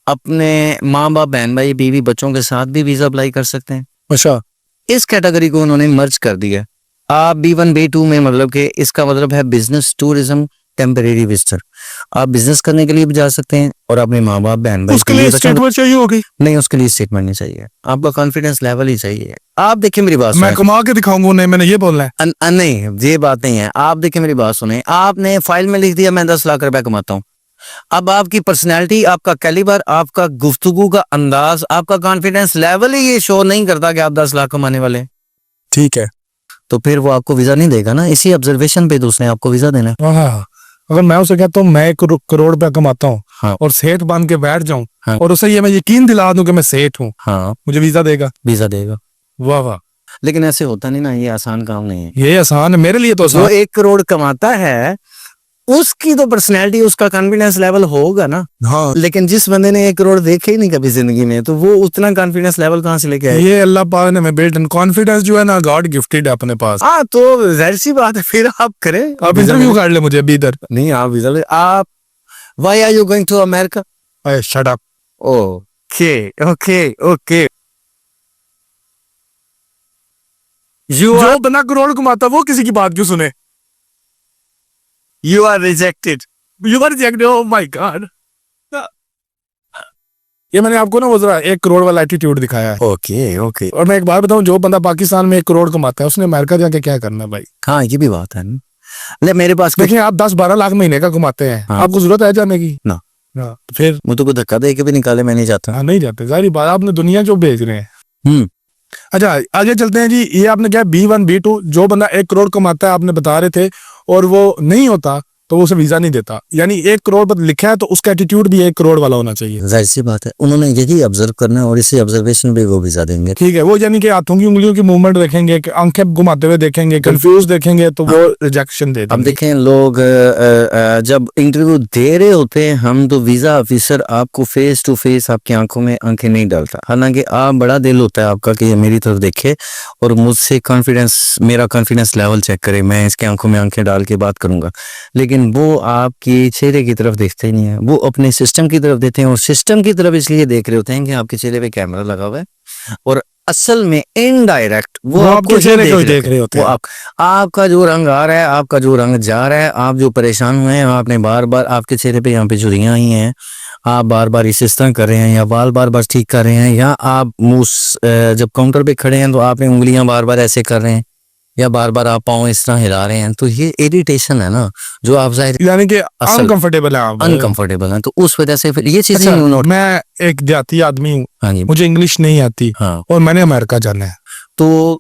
अपने माँ बाप, बहन भाई, बीवी, बच्चों के साथ भी वीजा अप्लाई कर सकते हैं। अच्छा, इस कैटेगरी को उन्होंने मर्ज कर दिया। आप B1 B2 में, मतलब कि इसका मतलब है बिजनेस टूरिज्म टेम्परेरी विजिटर। आप बिजनेस करने के लिए भी जा सकते हैं और अपने माँ बाप, बहन भाई उसके लिए स्टेटमेंट चाहिए होगी? नहीं, उसके लिए स्टेटमेंट नहीं चाहिए, आपका कॉन्फिडेंस लेवल ही चाहिए। आप देखिए मेरी बात मैं कमा के दिखाऊंगा उन्हें, मैंने ये बोलना है। नहीं, ये बात नहीं है। आप देखिए मेरी बात सुने, आपने फाइल में लिख दिया मैं 10 लाख रुपए कमाता हूँ। अब आपकी पर्सनैलिटी, आपका कैलिबर, आपका गुफ्तगू का अंदाज, आपका कॉन्फिडेंस लेवल ही ये शो नहीं करता कि आप 10 लाख कमाने वाले। ठीक है, तो फिर वो आपको वीजा नहीं देगा ना। इसी ऑब्जर्वेशन पे तो उसने आपको वीजा देना है। हाँ, अगर मैं उसे कहता हूँ मैं 1 करोड़ रुपया कमाता हूँ, हाँ। और सेठ बन के बैठ जाऊं, हाँ। और उसे ये मैं यकीन दिला दूं कि मैं सेठ हूँ, हाँ, मुझे वीजा देगा? वीजा देगा। वाह वाह, लेकिन ऐसे होता नहीं ना, ये आसान काम नहीं है। ये आसान है मेरे लिए तो जो आसान। 1 करोड़ कमाता है उसकी तो पर्सनैलिटी, उसका कॉन्फिडेंस लेवल होगा ना। हाँ, लेकिन जिस बंदे ने 1 करोड़ देखे ही नहीं कभी जिंदगी में, तो वो उतना कॉन्फिडेंस लेवल कहाँ से लेके आए? ये अल्लाह पाक ने बिल्ट इन कॉन्फिडेंस जो है ना, गॉड गिफ्टेड है अपने पास। हाँ, तो जाहिर सी बात है, फिर आप करें। आप इंटरव्यू कर ले मुझे अभी इधर। नहीं, आप वीजा ले। आप why are you going to America? Shut up. Okay okay okay. जो बना करोड़ कमाता वो किसी की बात क्यों सुने? You are rejected. You are rejected, oh my God. ये मैंने आपको ना वो जरा 1 करोड़ वाला एटीट्यूड दिखाया है। Okay okay. और मैं एक बात बताऊं, जो बंदा पाकिस्तान में 1 करोड़ कमाता है उसने अमेरिका जाके क्या करना है भाई? हाँ, ये भी बात है ना। ले मेरे पास देखिए, आप 10-12 लाख महीने का कमाते हैं, हाँ। आपको जरूरत है जाने की? ना। हाँ, फिर मुझे को धक्का दे के भी निकाले, मैं नहीं चाहता। हाँ, नहीं जाते, जारी बात, आपने दुनिया जो भेज रहे हैं। अच्छा, आगे चलते हैं जी। ये आपने क्या B1 B2, जो बंदा 1 करोड़ कमाता है आपने बता रहे थे, और वो नहीं होता, तो वो उसे वीजा नहीं देता। यानी 1 करोड़ पर लिखा है तो उसका एटीट्यूड भी 1 करोड़ वाला होना चाहिए। जाहिर सी बात है, उन्होंने यही ऑब्जर्व करना है और इसी ऑब्जर्वेशन पे वो वीजा देंगे। ठीक है, वो यानी कि हाथों की उंगलियों की मूवमेंट देखेंगे, कि आंखें घुमाते हुए देखेंगे, कंफ्यूज देखेंगे तो वो रिजेक्शन दे अब देंगे। देखें लोग जब इंटरव्यू दे रहे होते हैं हम, तो वीजा ऑफिसर आपको फेस टू फेस आपकी आंखों में आंखें नहीं डालता। हालांकि आप बड़ा दिल होता है आपका कि ये मेरी तरफ देखे और मुझसे मेरा कॉन्फिडेंस लेवल चेक करे, मैं इसके आंखों में आंखें डाल के बात करूंगा, लेकिन वो आपके चेहरे की तरफ देखते ही नहीं है, वो अपने सिस्टम की तरफ देखते हैं। और सिस्टम की तरफ इसलिए देख रहे होते हैं कि आपके चेहरे पे कैमरा लगा हुआ है, और असल में इनडायरेक्ट वो आपको चेहरे को देख रहे होते वो हैं। आपका जो रंग आ रहा है, आपका जो रंग जा रहा है, आप जो परेशान हुए हैं, आपने बार बार आपके चेहरे पे यहाँ पे झुर्रियां आई हैं, आप बार बार इस तरह कर रहे हैं, या बाल बार बार ठीक कर रहे हैं, या आप जब काउंटर पे खड़े हैं तो आपने उंगलियां बार बार ऐसे कर रहे हैं, या बार बार आप पाँव इस तरह हिला रहे हैं, तो ये इरिटेशन है ना, जो आप जाहिर यानी कि असल अनकंफर्टेबल है आप। अनकंफर्टेबल है, तो उस वजह से फिर ये चीजें अच्छा, नोट। मैं एक देहाती आदमी हूँ, हाँ जी, मुझे इंग्लिश नहीं आती हाँ। और मैंने अमेरिका जाना है, तो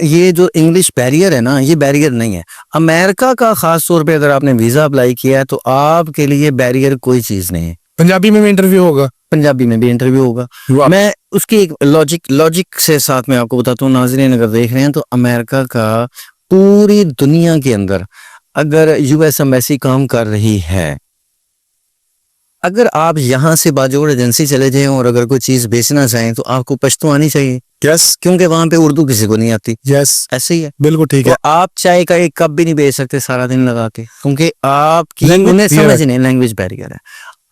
ये जो इंग्लिश बैरियर है ना, ये बैरियर नहीं है अमेरिका का। खास तौर पे अगर आपने वीजा अप्लाई किया है तो आपके लिए बैरियर कोई चीज नहीं है। पंजाबी में भी इंटरव्यू होगा, पंजाबी में भी इंटरव्यू होगा। मैं उसकी एक लॉजिक से साथ में आपको बताता हूँ, नाज़रीन अगर देख रहे हैं तो अमेरिका का पूरी दुनिया के अंदर अगर यूएस एम्बेसी काम कर रही है, अगर आप यहाँ से बाजोड़ एजेंसी चले जाएं और अगर कोई चीज बेचना चाहें तो आपको पश्तो आनी चाहिए। यस, क्योंकि वहां पे उर्दू किसी को नहीं आती। यस, ऐसे ही है, बिल्कुल ठीक है। तो आप चाय का एक कप भी नहीं बेच सकते सारा दिन लगा के, क्योंकि आपकी Language उन्हें barrier समझ नहीं, लैंग्वेज बैरियर है।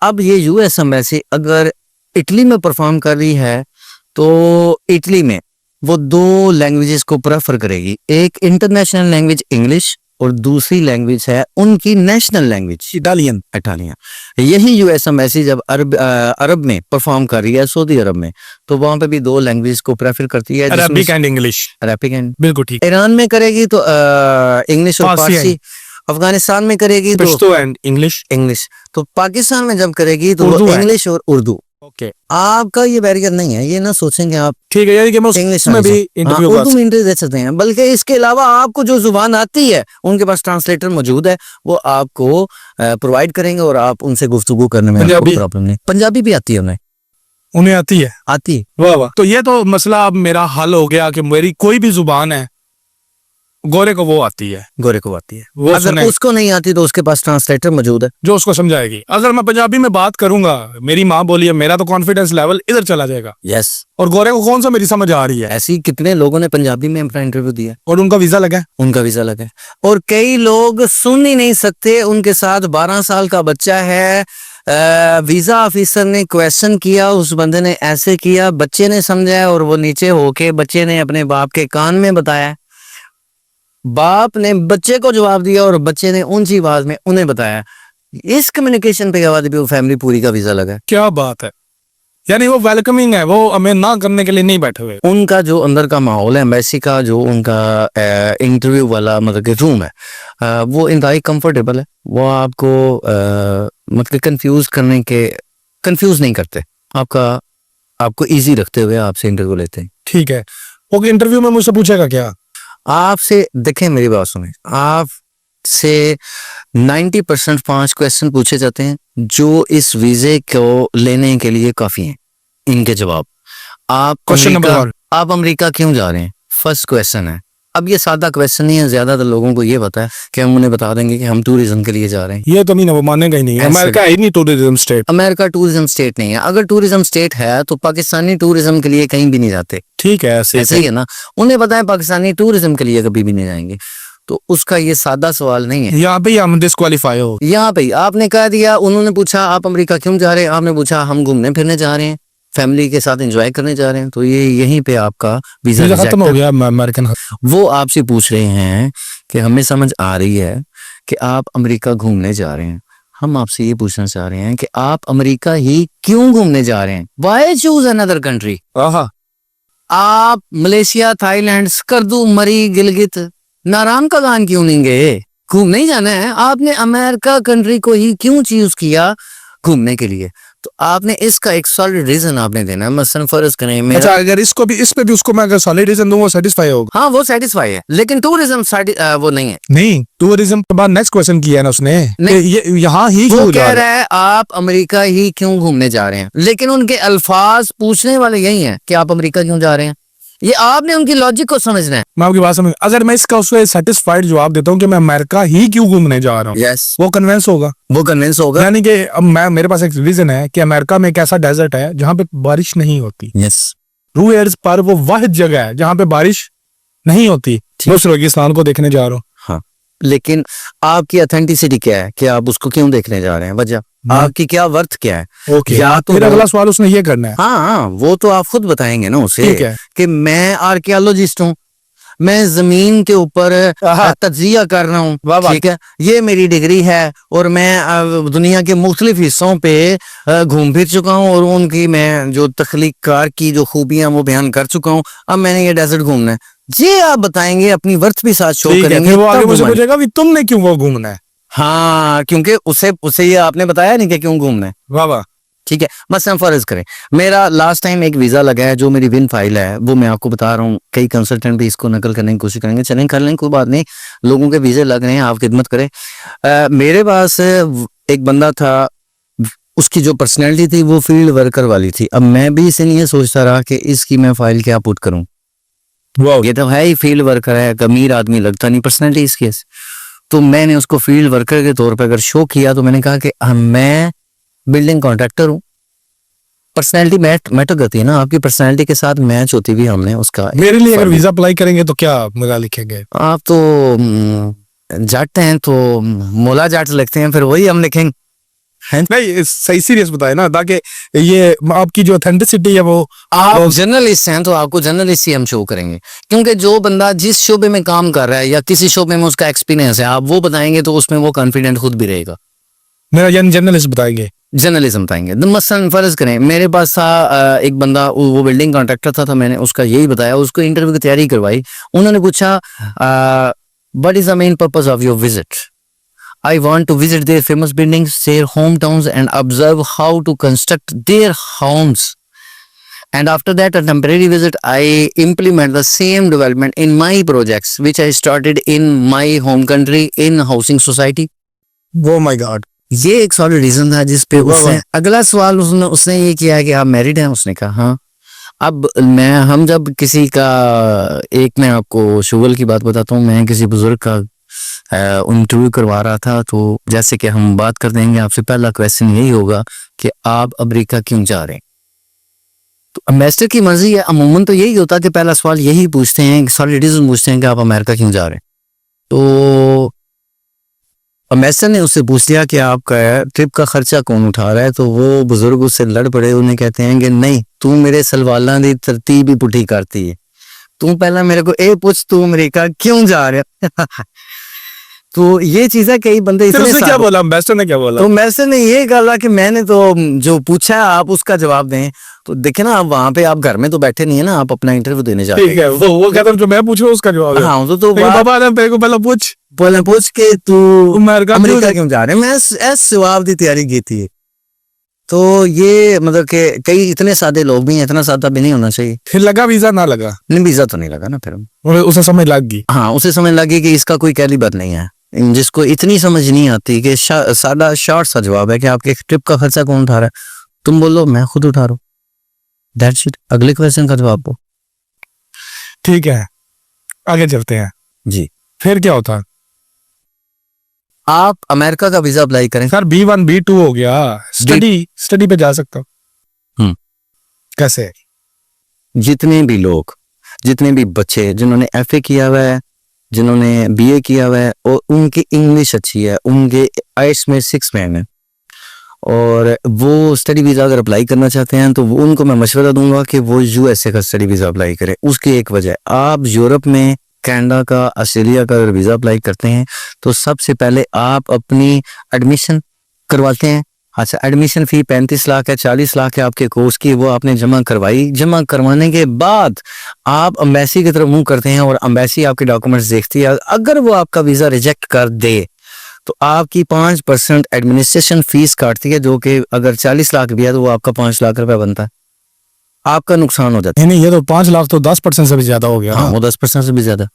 अब ये यूएस एम्बेसी अगर इटली में परफॉर्म कर रही है तो इटली में वो 2 लैंग्वेजेस को प्रेफर करेगी, एक इंटरनेशनल लैंग्वेज इंग्लिश और दूसरी लैंग्वेज है उनकी नेशनल लैंग्वेज इटालियन। इटालियन। यही यूएस एम्बेसी जब अरब में परफॉर्म कर रही है, सऊदी अरब में, तो वहां पे भी 2 लैंग्वेज को प्रेफर करती है, Arabic and English. Arabic and, बिल्कुल ठीक। ईरान में करेगी तो इंग्लिश और फारसी, अफगानिस्तान में करेगी तो पश्तो एंड इंग्लिश। तो पाकिस्तान में जब करेगी तो उर्दू वो है। इंग्लिश और उर्दू। ओके, आपका ये बैरियर नहीं है, ये ना सोचेंगे आप ठीक है, यानी कि मैं इंग्लिश उसमें भी इंटरव्यू उर्दू में इंटरव्यू दे सकते हैं, बल्कि इसके अलावा आपको जो जुबान आती है उनके पास ट्रांसलेटर मौजूद है, वो आपको प्रोवाइड करेंगे और आप उनसे गुफ्तगू करने में आपको प्रॉब्लम नहीं। पंजाबी भी आती है उन्हें आती है। आती। वाह वाह, तो ये तो मसला अब मेरा हल हो गया कि मेरी कोई भी जुबान है, गोरे को वो आती है, गोरे को आती है, वो अगर उसको नहीं आती तो उसके पास ट्रांसलेटर मौजूद है जो उसको समझाएगी। अगर मैं पंजाबी में बात करूंगा, मेरी माँ बोली है, मेरा तो कॉन्फिडेंस लेवल इधर चला जाएगा। यस, और गोरे को कौन सा मेरी समझ आ रही है। ऐसी कितने लोगों ने पंजाबी में अपना इंटरव्यू दिया और उनका वीजा लगा, उनका वीजा लगा, और कई लोग सुन ही नहीं सकते, उनके साथ 12 साल का बच्चा है, वीजा ऑफिसर ने क्वेश्चन किया, उस बंदे ने ऐसे किया, बच्चे ने समझा और वो नीचे होके बच्चे ने अपने बाप के कान में बताया, बाप ने बच्चे को जवाब दिया और बच्चे ने ऊंची आवाज में उन्हें बताया। इस कम्युनिकेशन पे बाद भी वो फैमिली पूरी का वीजा लगा। क्या बात है, यानी वो वेलकमिंग है, वो हमें ना करने के लिए नहीं बैठे हुए। उनका जो अंदर का माहौल है एम्बेसी का, जो उनका इंटरव्यू वाला मतलब कि रूम है, वो इंतहाई कंफर्टेबल है, वो आपको मतलब कंफ्यूज नहीं करते, आपको इजी रखते हुए आपसे इंटरव्यू लेते हैं। ठीक है, ओके, इंटरव्यू में मुझसे पूछेगा क्या? आपसे देखें, मेरी बात सुने, आपसे 90% 5 क्वेश्चन पूछे जाते हैं जो इस वीजे को लेने के लिए काफी हैं। इनके जवाब, क्वेश्चन नंबर 1, आप अमेरिका क्यों जा रहे हैं, फर्स्ट क्वेश्चन है। अब ये सादा क्वेश्चन नहीं है, ज्यादातर लोगों को ये पता है कि हम उन्हें बता देंगे कि हम टूरिज्म के लिए जा रहे हैं। ये तो नहीं ना, वो मानेगा ही नहीं, अमेरिका है ही नहीं tourism state. America tourism state नहीं है, अगर टूरिज्म स्टेट है तो पाकिस्तानी टूरिज्म के लिए कहीं भी नहीं जाते। ठीक है, ऐसे ही है ना, उन्हें पता है पाकिस्तानी टूरिज्म के लिए कभी भी नहीं जाएंगे, तो उसका ये सादा सवाल नहीं है। यहाँ पे हम डिस्क्वालीफाई हो, यहाँ पे आपने कह दिया, उन्होंने पूछा आप अमेरिका क्यों जा रहे हैं, आपने पूछा हम घूमने फिरने जा रहे हैं, फैमिली के साथ एंजॉय करने जा रहे हैं, तो ये यहीं पे आपका वीजा खत्म हो गया। अमेरिकन वो आपसे पूछ रहे हैं कि हमें समझ आ रही है कि आप अमेरिका घूमने जा रहे हैं, हम आपसे ये पूछना चाह रहे हैं कि आप अमेरिका ही क्यों घूमने जा रहे हैं, व्हाई चूज अनदर कंट्री। आप मलेशिया, थाईलैंड, स्कर्दू, मरी, गिलगित, नारायण का गान क्यों नहीं गए, घूमने ही जाना है, आपने अमेरिका कंट्री को ही क्यों चूज किया घूमने के लिए। तो आपने इसका एक सॉलिड रीजन आपने देना है। मसलन फर्ज करें मेरा, अच्छा, अगर इसको भी इस पे भी उसको मैं अगर सॉलिड रीजन दूं वो सेटिस्फाई होगा? हाँ वो सेटिस्फाई है, लेकिन टूरिज्म वो नहीं है। नहीं, टूरिज्म के बाद नेक्स्ट क्वेश्चन किया है ना उसने कि नहीं। ये यहाँ ही वो क्यों जा कह रहा रहा है आप अमेरिका ही क्यों घूमने जा रहे हैं, लेकिन उनके अल्फाज पूछने वाले यही हैं कि आप अमेरिका क्यों जा रहे हैं। ये आपने उनकी लॉजिक को समझना है। मैं आपकी बात समझ, अगर मैं इसका उसको सेटिस्फाइड जवाब देता हूँ कि मैं अमेरिका ही क्यों घूमने जा रहा हूँ, यस, वो कन्विंस होगा। वो कन्विंस होगा। यानी कि अब मैं, मेरे पास एक रीजन है कि अमेरिका में एक ऐसा डेजर्ट है जहाँ पे बारिश नहीं होती, यस, ट्रू एयर्स पर वो वाहिद जगह है जहाँ पे बारिश नहीं होती, मैं उस रेगिस्तान को देखने जा रहा हूँ। हाँ, लेकिन आपकी अथेंटिसिटी क्या है कि आप उसको क्यों देखने जा रहे हैं, वजह आपकी क्या वर्थ क्या है। ओके, या तो फिर वो- अगला सवाल उसने ये करना है। हाँ, वो तो आप खुद बताएंगे ना उसे ठीक है। कि मैं आर्कियोलॉजिस्ट हूँ, मैं जमीन के ऊपर तजिया कर रहा हूँ, ठीक है, ये मेरी डिग्री है और मैं दुनिया के मुख्तलिफ हिस्सों पे घूम फिर चुका हूँ और उनकी मैं जो तख्लीक कार की जो खूबियां वो बयान कर चुका हूँ। अब मैंने ये डेजर्ट घूमना है, ये आप बताएंगे, अपनी वर्थ भी साथ शो ठीक है, करेंगे, फिर वो आगे तब मुझे घुमाएंगे। पूछेगा भी तुमने क्यों वो घूमना है। हाँ, क्योंकि उसे उसे ये आपने बताया नहीं कि क्यों घूमना है। वाह वाह। ठीक है, मसलन फर्ज करें मेरा लास्ट टाइम एक वीजा लगा है, जो मेरी विन फाइल है वो मैं आपको बता रहा हूँ। कई कंसल्टेंट भी इसको नकल करने की कोशिश करेंगे, चलें कर लें, कोई बात नहीं, लोगों के वीजे लग रहे हैं, आप खिदमत करें। मेरे पास एक बंदा था, उसकी जो पर्सनैलिटी थी वो फील्ड वर्कर वाली थी। अब मैं भी इसे ये सोचता रहा कि इसकी मैं फाइल क्या पुट करूं, ये तो है ही फील्ड वर्कर है, अमीर आदमी लगता नहीं, पर्सनैलिटी इसकी है। तो मैंने उसको फील्ड वर्कर के तौर पर अगर शो किया तो मैंने कहा कि मैं बिल्डिंग कॉन्ट्रैक्टर हूँ। पर्सनैलिटी मैटर करती है ना, आपकी पर्सनैलिटी के साथ मैच होती भी हमने उसका। मेरे लिए अगर वीजा अप्लाई करेंगे तो क्या मजा लिखेंगे? आप तो जट हैं तो मोला जट लिखते हैं, फिर वही हम लिखेंगे। नहीं, सही सीरियस बताए ना, ताकि ये आपकी जो ऑथेंटिसिटी है वो आप जर्नलिस्ट हैं तो आपको जर्नलिस्ट ही हम शो करेंगे, क्योंकि जो बंदा जिस शोबे में काम कर रहा है या किसी शोबे में उसका एक्सपीरियंस है, आप वो बताएंगे तो उसमें वो कॉन्फिडेंट खुद भी रहेगा। मेरा जर्नलिस्ट बताएंगे, जर्नलिज्म बताएंगे। मसलन फर्ज करें मेरे पास था एक बंदा, वो बिल्डिंग कॉन्ट्रैक्टर था, मैंने उसका यही बताया, उसको इंटरव्यू की तैयारी करवाई। उन्होंने पूछा what is the main purpose of your visit. I want to visit their famous buildings, their hometowns, and observe how to construct their homes. And after that, a temporary visit, I implement the same development in my projects, which I started in my home country in housing society. वो my God. ये एक solid reason था जिस पे वाह, उसने वाह। अगला सवाल उसने ये किया है कि आप मैरिड हैं। उसने कहा हाँ। अब हम जब किसी का, एक मैं आपको शुगल की बात बताता हूँ, मैं किसी बुजुर्ग का इंटरव्यू करवा रहा था, तो जैसे कि हम बात कर देंगे, आपसे पहला क्वेश्चन यही होगा कि आप अमेरिका क्यों जा रहे हैं। तो एम्बेसडर की मर्जी है, अमूमन तो यही होता है कि पहला सवाल यही पूछते हैं, सॉलिड रीजन पूछते हैं कि आप अमेरिका क्यों जा रहे हैं। तो एम्बेसडर ने उससे पूछ लिया कि आपका ट्रिप का खर्चा कौन उठा रहा है, तो वो बुजुर्ग उससे लड़ पड़े। उन्हें कहते हैं कि नहीं, तू मेरे सलवालां दी तरतीब ही पुठी करती है, तू पहला मेरे को ए पूछ तू अमेरिका क्यों जा रहा है। तो ये चीज है, कई बंदे फिर इतने उसने क्या बोला, एम्बेसडर ने क्या बोला? तो एम्बेसडर ने ये कहा कि मैंने तो जो पूछा है आप उसका जवाब दें। तो देखे ना, आप वहां पे, आप घर में तो बैठे नहीं है ना, आप अपना इंटरव्यू देने जा रहे ठीक है, वो कहता है जो मैं पूछूं उसका जवाब दे। हाँ, तो लेकिन बाबा ने मेरे को पहले पूछ के तू अमेरिका क्यों जा रहे हैं, मैं ऐस जवाब की तैयारी की थी। तो ये मतलब कि कई इतने सादे लोग भी हैं, इतना सादा भी नहीं होना चाहिए। फिर लगा वीजा ना लगा? नहीं, वीजा तो नहीं लगा ना। फिर उसे समझ लग गई। हाँ, उसे समझ लगी कि इसका कोई कैलिबर नहीं है, जिसको इतनी समझ नहीं आती कि सादा शॉर्ट सा जवाब है कि आपके ट्रिप का खर्चा कौन उठा रहा है, तुम बोलो मैं खुद उठा रहा हूँ, दैट्स इट। अगले क्वेश्चन का जवाब दो। ठीक है, आगे चलते हैं जी। फिर क्या होता है? आप अमेरिका का वीजा अप्लाई करें। सर B1 B2 हो गया, स्टडी पे जा सकता हूँ। कैसे? जितने भी लोग, जितने भी बच्चे जिन्होंने FA किया हुआ है, जिन्होंने BA किया हुआ है और उनकी इंग्लिश अच्छी है, उनके IELTS में 6 बैंड है और वो स्टडी वीजा अगर अप्लाई करना चाहते हैं, तो उनको मैं मशवरा दूंगा कि वो USA का स्टडी वीजा अप्लाई करें। उसकी एक वजह, आप यूरोप में कनाडा का, ऑस्ट्रेलिया का अगर वीजा अप्लाई करते हैं तो सबसे पहले आप अपनी एडमिशन करवाते हैं। अच्छा, एडमिशन फी 35 लाख है, 40 लाख है आपके कोर्स की, वो आपने जमा करवाई। जमा करवाने के बाद आप एम्बेसी की तरफ मुंह करते हैं और एम्बेसी आपके डॉक्यूमेंट्स देखती है। अगर वो आपका वीजा रिजेक्ट कर दे तो आपकी 5% एडमिनिस्ट्रेशन फीस काटती है, जो कि अगर 40 लाख भी है तो वो आपका 5 लाख रुपए बनता है, आपका नुकसान हो जाता है। नहीं, ये तो 5 लाख तो 10% से भी ज्यादा हो गया। हाँ, वो 10% से भी ज्यादा,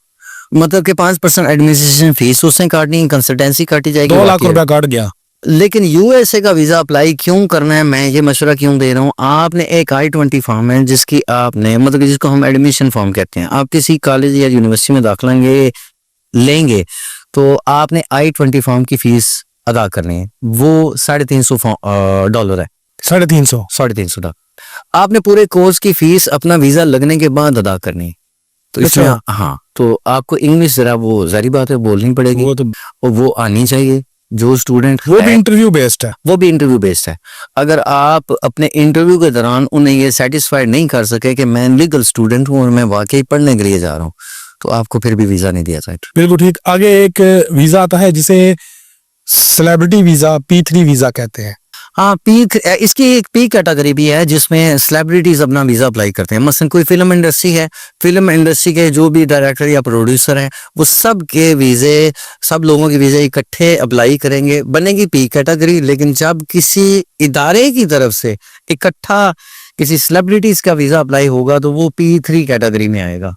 मतलब कि 5% एडमिनिस्ट्रेशन फीस उसने काटनी, कंसल्टेंसी काटी जाएगी, 2 लाख बाकी है। रुपया काट गया। लेकिन यूएसए का वीजा अप्लाई क्यों करना है, मैं ये मशवरा क्यों दे रहा हूँ, आपने एक I-20 फॉर्म है जिसकी आपने, मतलब कि जिसको हम एडमिशन फॉर्म कहते हैं, आप किसी कॉलेज या यूनिवर्सिटी में दाखिला लेंगे तो आपने I-20 फॉर्म की फीस अदा करनी है, वो $350 है, $350। आपने पूरे कोर्स की फीस अपना वीजा लगने के बाद अदा करनी है। तो इसमें अच्छा। हाँ, तो आपको इंग्लिश जरा वो जारी बात है बोलनी पड़ेगी, वो तो और वो आनी चाहिए जो स्टूडेंट वो भी है, इंटरव्यू बेस्ड है। वो भी इंटरव्यू बेस्ड है। अगर आप अपने इंटरव्यू के दौरान उन्हें ये सेटिस्फाइड नहीं कर सके कि मैं लीगल स्टूडेंट हूँ और मैं वाकई पढ़ने के लिए जा रहा हूँ, तो आपको फिर भी वीजा नहीं दिया जाएगा। बिल्कुल ठीक। आगे एक वीजा आता है जिसे सेलिब्रिटी वीजा, P3 वीजा कहते हैं। हाँ, इसकी एक पी कैटेगरी भी है जिसमें सेलिब्रिटीज अपना वीजा अप्लाई करते हैं। मसलन कोई फिल्म इंडस्ट्री है, फिल्म इंडस्ट्री के जो भी डायरेक्टर या प्रोड्यूसर हैं, वो सब के वीजे, सब लोगों के वीजे इकट्ठे अप्लाई करेंगे, बनेगी पी कैटेगरी। लेकिन जब किसी इदारे की तरफ से इकट्ठा किसी सेलिब्रिटीज का वीजा अप्लाई होगा तो वो P3 कैटेगरी में आएगा।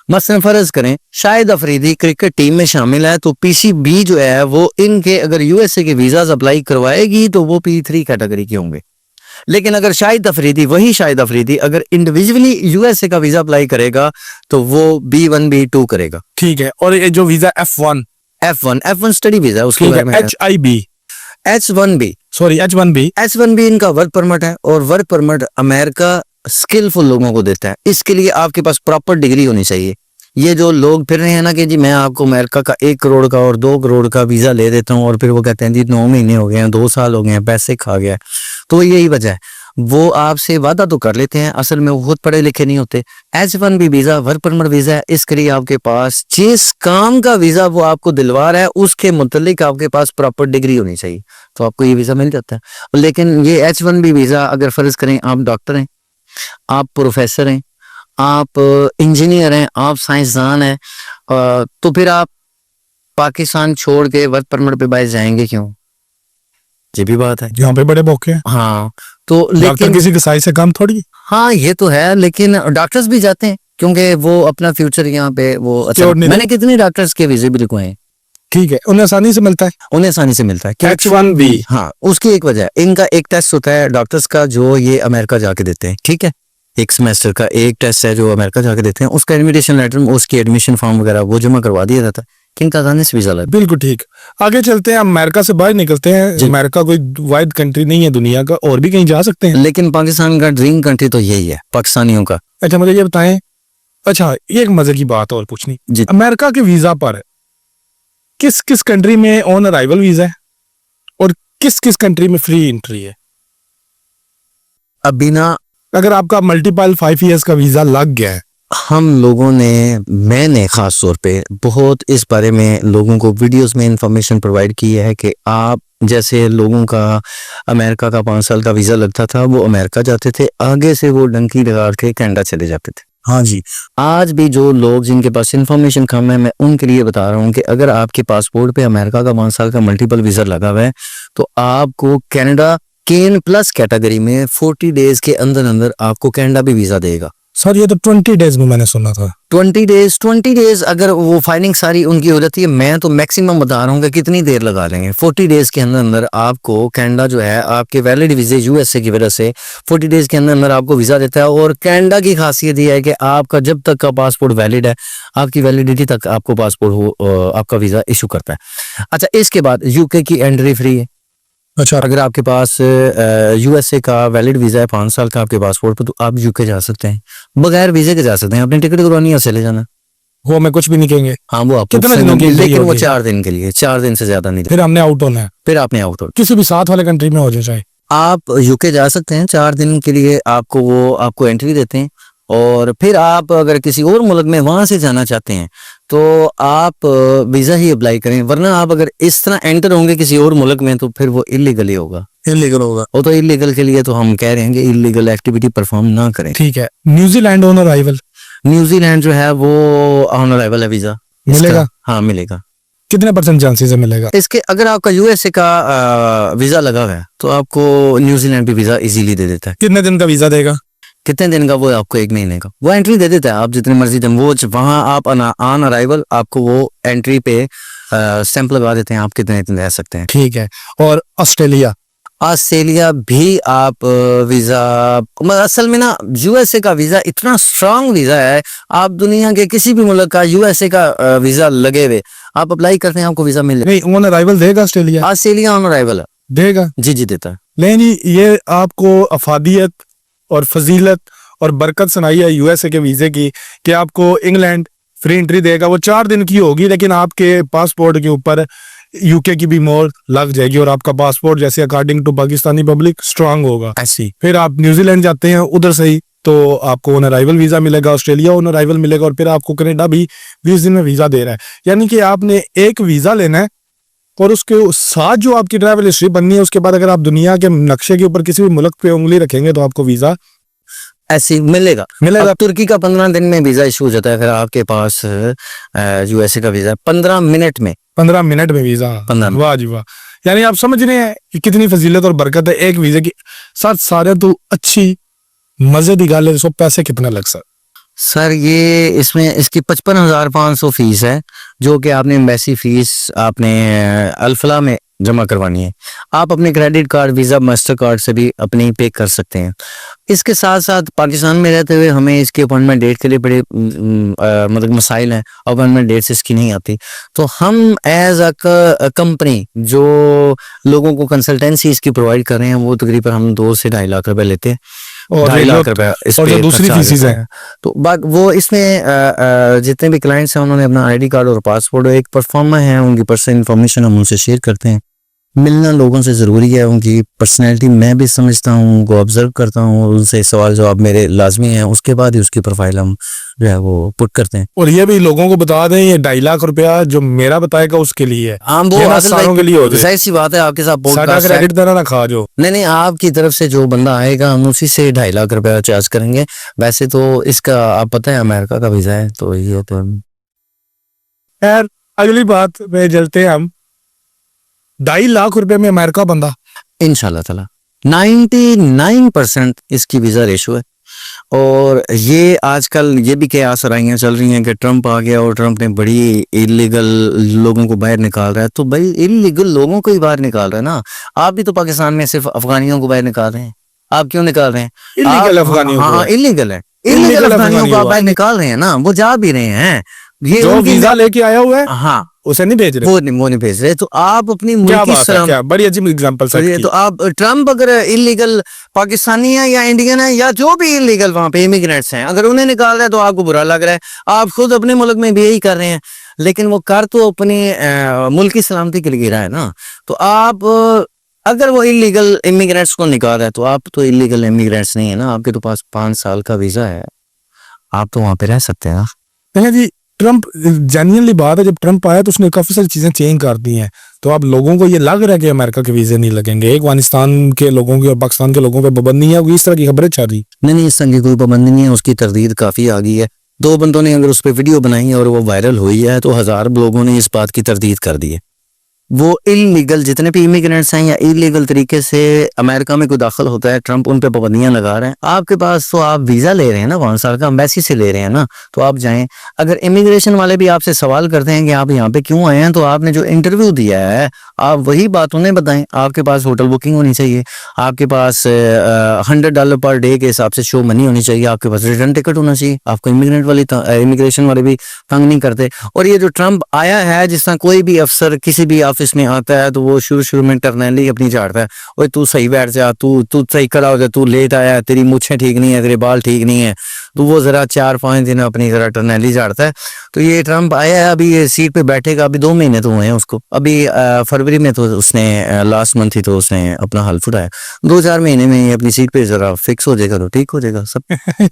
मसलन फर्ज करें शाहिद अफरीदी क्रिकेट टीम में शामिल है, तो PCB जो है वो इनके अगर यूएसए के वीजाज अप्लाई करवाएगी तो वो P3 कैटेगरी के होंगे। लेकिन अगर वही शाहिद अफरीदी अगर इंडिविजुअली यूएसए का वीजा अप्लाई करेगा तो वो B1 B2 करेगा। ठीक है। और ये जो वीजा F1 स्टडी वीजा है, उसके बारे में HIB H1B H1B इनका वर्क परमिट है, और वर्क परमिट अमेरिका स्किलफुल लोगों को देता है। इसके लिए आपके पास प्रॉपर डिग्री होनी चाहिए। ये जो लोग फिर रहे हैं ना कि जी मैं आपको अमेरिका का 1 करोड़ का और 2 करोड़ का वीजा ले देता हूँ, और फिर वो कहते हैं जी 9 महीने हो गए हैं, 2 साल हो गए हैं, पैसे खा गया, तो यही वजह है। वो आपसे वादा तो कर लेते हैं, असल में वो खुद पढ़े लिखे नहीं होते। H1B visa work permit visa है, इसके लिए आपके पास जिस काम का वीजा वो आपको दिलवा रहा है उसके मुतल्लिक आपके पास प्रॉपर डिग्री होनी चाहिए, तो आपको ये वीजा मिल जाता है। लेकिन ये H1B वीजा अगर फर्ज करें आप डॉक्टर हैं, आप प्रोफेसर हैं, आप इंजीनियर हैं, आप साइंसदान हैं, तो फिर आप पाकिस्तान छोड़ के वर्क परमिट पे बाहर जाएंगे क्यों? ये भी बात है। यहाँ पे बड़े मौके हैं। हाँ, तो डॉक्टर लेकिन किसी की साइज से कम थोड़ी। हाँ ये तो है, लेकिन डॉक्टर्स भी जाते हैं क्योंकि वो अपना फ्यूचर यहाँ पे वो अच्छा, मैंने कितने डॉक्टर्स के वीजे भी लिखवाए हैं। ठीक है, उन्हें आसानी से मिलता है। H1B हाँ, उसकी एक वजह है, इनका एक टेस्ट होता है डॉक्टर्स का जो ये अमेरिका जाके देते हैं। ठीक है, एक सेमेस्टर का एक टेस्ट है जो अमेरिका जाके देते हैं, उसका इनविटेशन लेटर, उसकी एडमिशन फॉर्म वगैरह वो जमा करवा दिया जाता है कि इनका आसानी से वीजा लगे। बिल्कुल ठीक। आगे चलते हैं, अमेरिका से बाहर निकलते हैं। अमेरिका कोई वाइड कंट्री नहीं है दुनिया का, और भी कहीं जा सकते हैं। लेकिन पाकिस्तान का ड्रीम कंट्री तो यही है पाकिस्तानियों का। अच्छा, मुझे ये बताएं, अच्छा ये एक मजे की बात और पूछनी, अमेरिका के वीजा पर किस किस कंट्री में ऑन अराइवल वीजा है और किस किस कंट्री में फ्री एंट्री है? अभी ना, अगर आपका मल्टीपल 5 इयर्स का वीजा लग गया है, हम लोगों ने, मैंने खास तौर पे बहुत इस बारे में लोगों को वीडियोस में इंफॉर्मेशन प्रोवाइड की है कि आप जैसे लोगों का अमेरिका का 5 साल का वीजा लगता था, वो अमेरिका जाते थे, आगे से वो डंकी लगा के कनाडा चले जाते थे। हाँ जी, आज भी जो लोग जिनके पास इंफॉर्मेशन कम है, मैं उनके लिए बता रहा हूँ कि अगर आपके पासपोर्ट पे अमेरिका का 5 साल का मल्टीपल वीजा लगा हुआ है तो आपको कनाडा केन प्लस कैटेगरी में 40 डेज के अंदर अंदर आपको कनाडा भी वीजा देगा। सर ये तो 20 डेज में मैंने सुना था। 20 डेज अगर वो फाइलिंग सारी उनकी हो जाती है, मैं तो मैक्सिमम बता रहा हूँ कि कितनी देर लगा लेंगे। 40 डेज के अंदर अंदर आपको कनाडा जो है आपके वैलिड वीजे यूएसए की वजह से 40 डेज के अंदर अंदर आपको वीजा देता है। और कनाडा की खासियत ये है कि आपका जब तक का पासपोर्ट वैलिड है, आपकी वैलिडिटी तक आपको पासपोर्ट हो, आपका वीजा इशू करता है। अच्छा, इसके बाद यूके की एंट्री फ्री है। अच्छा, अगर आपके पास यूएसए का वैलिड वीजा है 5 साल का आपके पासपोर्ट पर, तो आप यूके जा सकते हैं, बगैर वीजे के जा सकते हैं। अपनी टिकट करवानी है, चले जाना, वो हमें कुछ भी नहीं कहेंगे। हाँ, वो आपको कितने दिनों के लिए? लेकिन वो 4 दिन के लिए, 4 दिन से ज्यादा नहीं। फिर हमने आउट होना है। फिर आपने आउट हो, किसी भी साथ वाले कंट्री में हो जाए, चाहे आप यूके जा सकते हैं। 4 दिन के लिए आपको एंट्री देते हैं। और फिर आप अगर किसी और मुल्क में वहां से जाना चाहते हैं तो आप वीजा ही अप्लाई करें, वरना आप अगर इस तरह एंटर होंगे किसी और मुल्क में तो फिर वो इलीगल ही होगा। इलीगल होगा। वो तो इलीगल के लिए तो हम कह रहे हैं कि इलीगल एक्टिविटी परफॉर्म ना करें। ठीक है। न्यूजीलैंड ऑन अराइवल, न्यूजीलैंड जो है वो ऑन अराइवल है वीजा मिलेगा? हाँ मिलेगा। कितने % चांसेस है मिलेगा? इसके अगर आपका यूएसए का वीजा लगा हुआ है तो आपको न्यूजीलैंड भी वीजा इजीली दे देता है। कितने दिन का वीजा देगा? कितने दिन का? वो आपको 1 महीने का वो एंट्री दे देता है। आप जितनी मर्जी दिन वो वहाँ आप ऑन अराइवल आपको वो एंट्री पे स्टैंप लगा देते हैं, आप कितने दिन रह सकते हैं। ठीक है। और ऑस्ट्रेलिया? ऑस्ट्रेलिया भी आप वीजा असल में ना यूएसए का वीजा इतना स्ट्रांग वीजा है, आप दुनिया के किसी भी मुल्क का यूएसए का वीजा लगे हुए आप अप्लाई करते हैं आपको वीजा मिल जाएगा। नहीं, ऑन अराइवल देगा ऑस्ट्रेलिया? ऑस्ट्रेलिया ऑन अराइवल देगा? जी जी देता है। नहीं जी, ये आपको अफादियत और फजीलत और बरकत सुनाई है यूएसए के वीजे की कि आपको इंग्लैंड फ्री एंट्री देगा। वो 4 दिन की होगी, लेकिन आपके पासपोर्ट के ऊपर यूके की भी मोहर लग जाएगी और आपका पासपोर्ट जैसे according to Pakistani public strong होगा। ऐसी फिर आप न्यूजीलैंड जाते हैं उधर से ही तो आपको ऑन अराइवल वीजा मिलेगा, ऑस्ट्रेलिया ऑन अराइवल मिलेगा, और फिर आपको कनाडा भी 20 दिन में वीजा दे रहा है। यानी कि आपने एक वीजा लेना है और उसके साथ जो आपकी ट्रैवल हिस्ट्री बननी है, उसके बाद अगर आप दुनिया के नक्शे के ऊपर किसी भी मुल्क पे उंगली रखेंगे तो आपको वीजा ऐसे मिलेगा। मिलेगा। अब तुर्की का 15 दिन में वीजा इशू हो जाता है, फिर आपके पास यूएसए का वीजा 15 मिनट में 15 मिनट में वीजा। 15 वाह जी वाह। यानी आप समझ रहे हैं कि कितनी फजीलत और बरकत है एक वीजे की। साथ सारे तो अच्छी मजे की गल है। सो पैसे कितना लग सर? सर ये इसमें इसकी 55,500 फीस है, जो कि आपने एम्बेसी फीस आपने अल्फला में जमा करवानी है। आप अपने credit card, visa, master card से भी अपनी पे कर सकते हैं। इसके साथ साथ पाकिस्तान में रहते हुए हमें इसकी अपॉइंटमेंट डेट के लिए बड़े मतलब मसाइल हैं, अपॉइंटमेंट डेट से इसकी नहीं आती। तो हम एज अ कंपनी जो लोगों को कंसल्टेंसी इसकी प्रोवाइड कर रहे हैं, वो तकरीबन हम 2 से 2.5 लाख रुपए लेते हैं। और 2.5 लाख रुपए इस और पे जो दूसरी खर्चा आ फीसिस जाता है तो वो इसमें जितने भी क्लाइंट्स हैं उन्होंने अपना आईडी कार्ड और पासपोर्ट, एक परफॉर्मर है उनकी पर्सनल इन्फॉर्मेशन हम उनसे शेयर करते हैं। मिलना लोगों से ज़रूरी है, उनकी पर्सनैलिटी मैं भी समझता हूँ, उनको ऑब्जर्व करता हूँ, उनसे सवाल जवाब मेरे लाजमी हैं, उसके बाद ही उसकी प्रोफाइल हम जो है वो पुट करते हैं। और ये भी लोगों को बता दें ये 2.5 लाख रुपया जो मेरा बताएगा उसके लिए है। हम वो ये ना आदिल सारों भाई, के लिए होते जाहिर सी बात है आपके साथ साडा पॉडकास्ट है। क्रेडिट देना ना खा जो। नहीं आपकी तरफ से जो बंदा आएगा हम उसी से 2.5 लाख रुपया चार्ज करेंगे। वैसे तो इसका आप पता है अमेरिका का वीजा है, तो ये तो खैर अगली बात पे चलते हैं हम। 2.5 लाख रुपए में अमेरिका बंदा इंशाल्लाह ताला 99% इसकी वीजा रेशो है। और ये आजकल ये भी क्या आसराइयाँ चल रही हैं कि ट्रंप आ गया और ट्रंप ने बड़ी इलीगल लोगों को बाहर निकाल रहा है। तो भाई इलीगल लोगों को ही बाहर निकाल रहा है ना। आप भी तो पाकिस्तान में सिर्फ अफगानियों को बाहर निकाल रहे हैं, आप क्यों निकाल रहे हैं? इलीगल अफगानियों को। हाँ इलीगल है, इलीगल अफगानियों को आप बाहर निकाल रहे हैं ना, वो जा भी रहे हैं। ये जो उनकी वीजा लेके आया हुआ है हाँ उसे नहीं भेज रहे। वो नहीं भेज रहे। तो आप अपनी क्या मुल्क की बात है, सलाम क्या बड़ी अजीब एग्जांपल सेट की। तो आप ट्रंप अगर इलीगल पाकिस्तानी है या इंडियन है या जो भी इलीगल वहां पे इमिग्रेंट्स हैं, अगर उन्हें निकाल रहा है तो आपको बुरा लग रहा है। आप खुद अपने मुल्क में भी यही कर रहे हैं, लेकिन वो कर तो अपने मुल्क की सलामती के लिए रहा है ना। तो आप अगर वो इलीगल इमिग्रेंट्स को निकाल रहा है तो आप तो इलीगल इमिग्रेंट्स नहीं है ना, आपके तो पास 5 साल का वीजा है, आप तो वहां पे रह सकते हैं ना। देखिए जी, ट्रंप जेन्युइनली बात है, जब ट्रंप आया तो उसने काफी सारी चीजें चेंज कर दी हैं। तो अब लोगों को ये लग रहा है कि अमेरिका के वीजे नहीं लगेंगे, एक अफगानिस्तान के लोगों की और पाकिस्तान के लोगों पे पाबंदी है, इस तरह की खबरें चल रही। नहीं इस तरह की कोई पाबंदी नहीं है, उसकी तरदीद काफी आ गई है। 2 बंदों ने अगर उस पर वीडियो बनाई और वो वायरल हुई है तो 1000 लोगों ने इस बात की तरदीद कर दी है। वो इलीगल जितने भी इमिग्रेंट्स हैं या इलीगल तरीके से अमेरिका में कोई दाखिल होता है, ट्रंप उन पे पाबंदियां लगा रहे हैं। आपके पास तो आप वीजा ले रहे हैं ना, 5 साल का एम्बेसी से ले रहे हैं ना, तो आप जाएं। अगर इमिग्रेशन वाले भी आपसे सवाल करते हैं कि आप यहाँ पे क्यों आए हैं, तो आपने जो इंटरव्यू दिया है आप वही बात उन्हें बताएं। आपके पास होटल बुकिंग होनी चाहिए, आपके पास $100 पर डे के हिसाब से शो मनी होनी चाहिए, आपके पास रिटर्न टिकट होना चाहिए। आपको इमिग्रेशन वाले भी तंग नहीं करते। और ये जो ट्रंप आया है, जिस तरह कोई भी अफसर किसी भी ऑफिस में आता है तो वो शुरू में टर्नली अपनी झाड़ता है, ओए तू सही बैठ जा, तू सही खड़ा हो जा, तू लेट आया, तेरी मूछें ठीक नहीं है, तेरे बाल ठीक नहीं है, तो वो जरा 4-5 दिन अपनी जरा टर्नली झाड़ता है। तो ये ट्रंप आया है, अभी ये सीट पे बैठेगा, अभी 2 महीने तो हुए हैं उसको। अभी फरवरी में तो उसने लास्ट मंथ ही तो उसने अपना हल्फ उठाया। 2-4 महीने में ये अपनी सीट पे जरा फिक्स हो जाएगा तो ठीक हो जाएगा सब।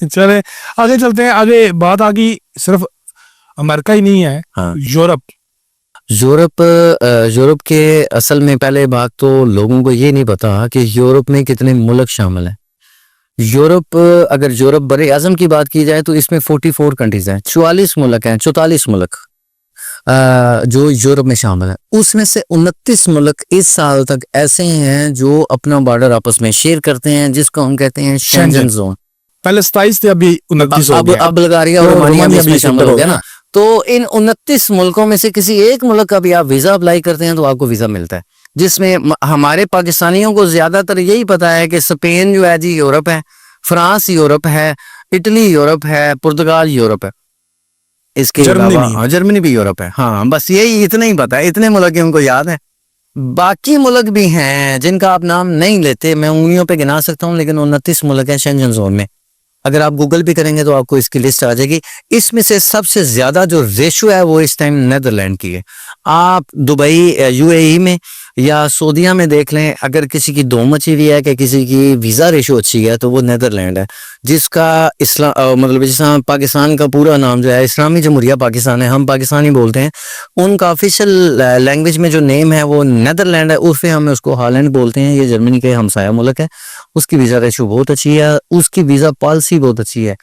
चले आगे चलते हैं। आगे बात आ गई सिर्फ अमेरिका ही नहीं है, हाँ यूरोप के असल में पहले बात तो लोगों को ये नहीं पता कि यूरोप में कितने मुल्क शामिल हैं। यूरोप अगर यूरोप बड़े आजम की बात की जाए तो इसमें 44 कंट्रीज हैं, 44 मुल्क हैं, 44 मुल्क। जो यूरोप में शामिल है, उसमें से 29 मुल्क इस साल तक ऐसे हैं जो अपना बॉर्डर आपस में शेयर करते हैं, जिसको हम कहते हैं शेंजन जोन। पहले 27 थे, अभी 29 हो गया। अब बुल्गारिया और तो रोमानिया भी रोमानिया इसमें भी शामिल हो गया ना। तो इन 29 मुल्कों में से किसी एक मुल्क का भी आप वीजा अप्लाई करते हैं तो आपको वीजा मिलता है, जिसमें हमारे पाकिस्तानियों को ज्यादातर यही पता है कि स्पेन जो है जी यूरोप है, फ्रांस यूरोप है, इटली यूरोप है, पुर्तगाल यूरोप है, इसके जर्मनी अलावा नहीं। हाँ, जर्मनी भी यूरोप है। हाँ, बस यही इतना ही पता है, इतने मुल्क उनको याद है। बाकी मुल्क भी हैं जिनका आप नाम नहीं लेते, मैं उंगलियों पे गिना सकता हूँ, लेकिन 29 मुल्क हैं शेंजन जोन में। अगर आप गूगल भी करेंगे तो आपको इसकी लिस्ट आ जाएगी। इसमें से सबसे ज्यादा जो रेशो है वो इस टाइम नेदरलैंड की है। आप दुबई, यूएई में या सऊदीया में देख लें, अगर किसी की दो मची हुई है कि किसी की वीजा रेशो अच्छी है तो वो नेदरलैंड है, जिसका मतलब जिसका पाकिस्तान का पूरा नाम जो है इस्लामी जमहूरिया पाकिस्तान है, हम पाकिस्तानी बोलते हैं। उनका ऑफिशियल लैंग्वेज में जो नेम है वो नेदरलैंड है, उर्फे हम उसको हॉलैंड बोलते हैं। ये जर्मनी के हमसाया मुल्क है। उसकी वीजा रेशो बहुत अच्छी है, उसकी वीजा पॉलिसी बहुत अच्छी है।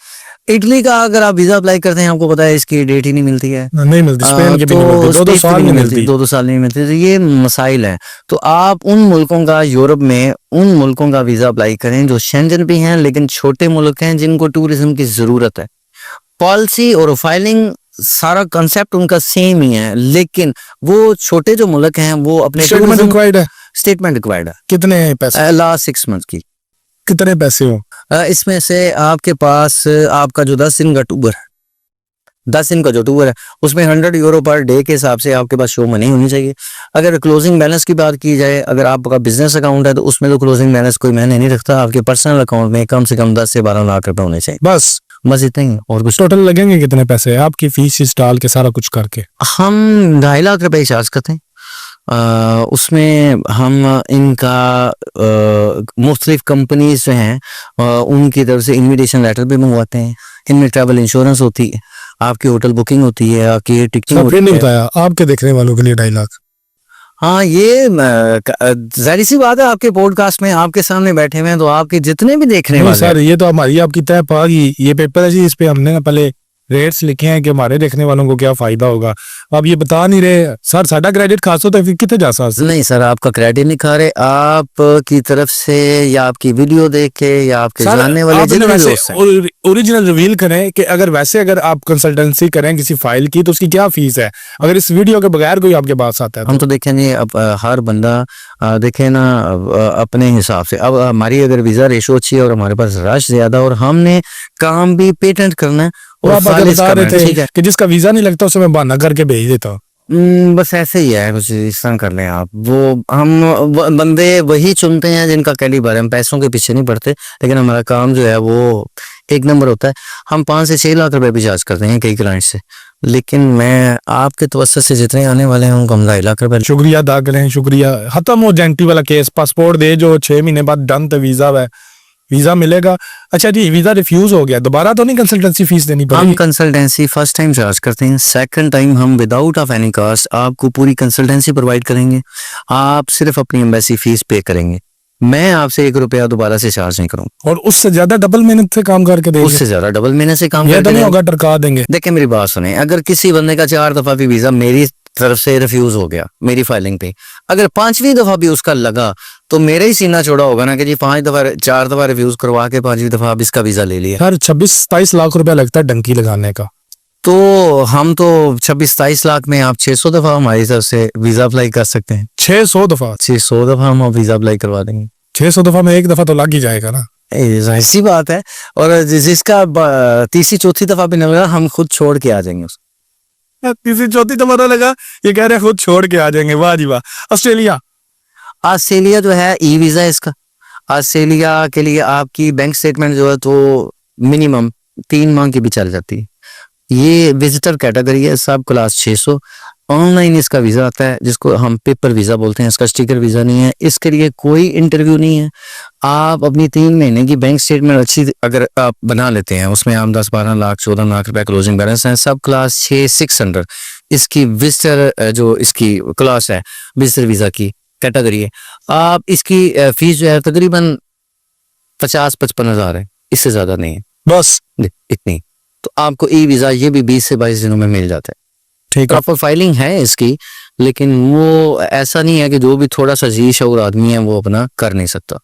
इटली का अगर आप वीजा अप्लाई करते हैं, आपको पता है इसकी डेट ही नहीं मिलती है, नहीं मिलती, स्पेन की भी नहीं मिलती, तो 2-2 स्पेन की साल भी नहीं मिलती। 2-2 साल नहीं मिलती। तो ये मसाइल हैं। तो आप उन मुल्कों का, यूरोप में उन मुल्कों का वीजा अप्लाई करें जो शेंजन भी हैं लेकिन छोटे मुल्क हैं जिनको टूरिज्म की जरूरत है। पॉलिसी और फाइलिंग सारा कंसेप्ट उनका सेम ही है, लेकिन वो छोटे जो मुल्क हैं वो अपने स्टेटमेंट रिक्वायर्ड है। स्टेटमेंट रिक्वायर्ड है कितने पैसे, लास्ट 6 मंथ की। कितने पैसे हो? इसमें से आपके पास आपका जो 10 दिन का टूर है, 10 दिन का जो टूर है उसमें 100 यूरो पर डे के हिसाब से आपके पास शो मनी होनी चाहिए। अगर क्लोजिंग बैलेंस की बात की जाए, अगर आपका बिजनेस अकाउंट है तो उसमें तो क्लोजिंग बैलेंस कोई मैंने नहीं रखता। आपके पर्सनल अकाउंट में कम से कम 10 से 12 लाख रुपए होने चाहिए, बस इतना ही। और कुछ टोटल लगेंगे कितने पैसे आपकी फीस डाल के सारा कुछ करके? हम 2.5 लाख रुपए चार्ज करते हैं। उसमें हम इनका मुख्तलिफ कंपनीज जो हैं उनकी तरफ से इनविटेशन लेटर भी मंगवाते हैं। इनमें ट्रैवल इंश्योरेंस होती है, आपकी होटल बुकिंग होती है, आपकी टिकटिंग सब होती नहीं है। बताया आपके देखने वालों के लिए 2.5 लाख। हाँ, ये जाहिर सी बात है, आपके पॉडकास्ट में आपके सामने बैठे हुए हैं तो आपके जितने भी देखने नहीं वाले सर, ये तो हमारी आपकी तय पागी। ये पेपर है जी, इस पे हमने ना पहले रेट्स लिखे हैं कि हमारे देखने वालों को क्या फायदा होगा। आप ये बता नहीं रहे सर, साडा क्रेडिट खास होता है, फिर कितने जा सकते? नहीं सर, आपका क्रेडिट नहीं खा रहे, आप की तरफ से या आपकी वीडियो देख के या आपके जानने वाले जितने भी दोस्त हैं। ओरिजिनल रिवील करें कि अगर आप कंसल्टेंसी करें किसी फाइल की तो उसकी क्या फीस है, अगर इस वीडियो के बगैर कोई आपके पास आता है हम तो देखेंगे अब हर बंदा देखे ना अपने हिसाब से। अब हमारी अगर वीजा रेशो अच्छी है और हमारे पास रश ज्यादा और हमने काम भी पेटेंट करना है और आप आगे खालिस बता करना रहे है, ठीक थे है। कि जिसका वीजा नहीं लगता उसे मैं बहाना करके भेज देता हूँ। बस ऐसे ही है, कुछ इस तरह कर लें आप। वो हम बंदे वही चुनते हैं जिनका कैलिबर है। हम पैसों के पीछे नहीं पड़ते, लेकिन हमारा काम जो है वो एक नंबर होता है। हम 5 से 6 लाख रुपए भी चार्ज करते हैं कई क्लाइंट से, लेकिन मैं आपके तवज्जो से जितने आने वाले हैं उनको हम 2.5 लाख रुपए। शुक्रिया अदा करें, शुक्रिया। खत्म हो जेंटी वाला केस, पासपोर्ट दे जो 6 महीने बाद डन, तो वीजा मिलेगा। अच्छा जी, वीजा रिफ्यूज हो गया, दोबारा तो नहीं कंसल्टेंसी फीस देनी हम पड़ेगी? कंसल्टेंसी फर्स्ट टाइम चार्ज करते हैं, सेकंड टाइम हम विदाउट ऑफ एनी कॉस्ट आपको पूरी कंसल्टेंसी प्रोवाइड करेंगे। आप सिर्फ अपनी एम्बेसी फीस पे करेंगे, मैं आपसे 1 रुपया दोबारा से चार्ज नहीं करूंगा। और उससे ज्यादा डबल मेहनत से काम करके देंगे? उससे ज्यादा डबल महीने से काम ये तो करके नहीं देंगे। होगा टरका देंगे? देखिए मेरी बात सुने, अगर किसी बंदे का 4 दफा भी वीजा मेरी तरफ से रिफ्यूज हो गया मेरी फाइलिंग पे, अगर 5वीं दफा भी उसका लगा तो मेरा ही सीना चौड़ा होगा ना कि जी 4 दफा रिफ्यूज करवा के 5वीं दफा अब इसका वीजा ले लिया। सर 26-27 लाख रुपया लगता है डंकी लगाने का। तो हम तो 26-27 लाख में आप 600 दफा हमारी तरफ से वीजा अप्लाई कर सकते हैं। 600 दफा? 600 दफा हम वीजा अप्लाई करवा देंगे। 600 दफा में 1 दफा तो लग ही जाएगा ना? जाहिर सी बात है। और जिसका 3री-4थी दफा भी नहीं लगा हम खुद छोड़ के आ जाएंगे। 3री-4थी दफा तो लगा, ये कह रहे हैं खुद छोड़ के आ जाएंगे। वाह जी वाह। ऑस्ट्रेलिया जो है ई वीजा है इसका। ऑस्ट्रेलिया के लिए आपकी बैंक स्टेटमेंट जो है तो मिनिमम 3 माह की भी चल जाती है। ये विजिटर कैटेगरी है, सब क्लास 600। ऑनलाइन इसका वीजा आता है जिसको हम पेपर वीजा बोलते हैं, इसका स्टिकर वीजा नहीं है। इसके लिए कोई इंटरव्यू नहीं है। आप अपनी 3 महीने की बैंक स्टेटमेंट अच्छी अगर आप बना लेते हैं, उसमें हम 10-12 लाख 14 लाख रुपए क्लोजिंग बैलेंस है, सब क्लास 600 इसकी विजिटर जो इसकी क्लास है विजिटर वीजा की कैटेगरी है। आप इसकी फीस जो है तकरीबन 50-55 हजार है, इससे ज्यादा नहीं है, बस इतनी। तो आपको ई वीजा ये भी 20 से 22 दिनों में मिल जाता है। ठीक है। प्रॉपर फाइलिंग है इसकी, लेकिन वो ऐसा नहीं है कि जो भी थोड़ा सा जी शऊर आदमी है वो अपना कर नहीं सकता।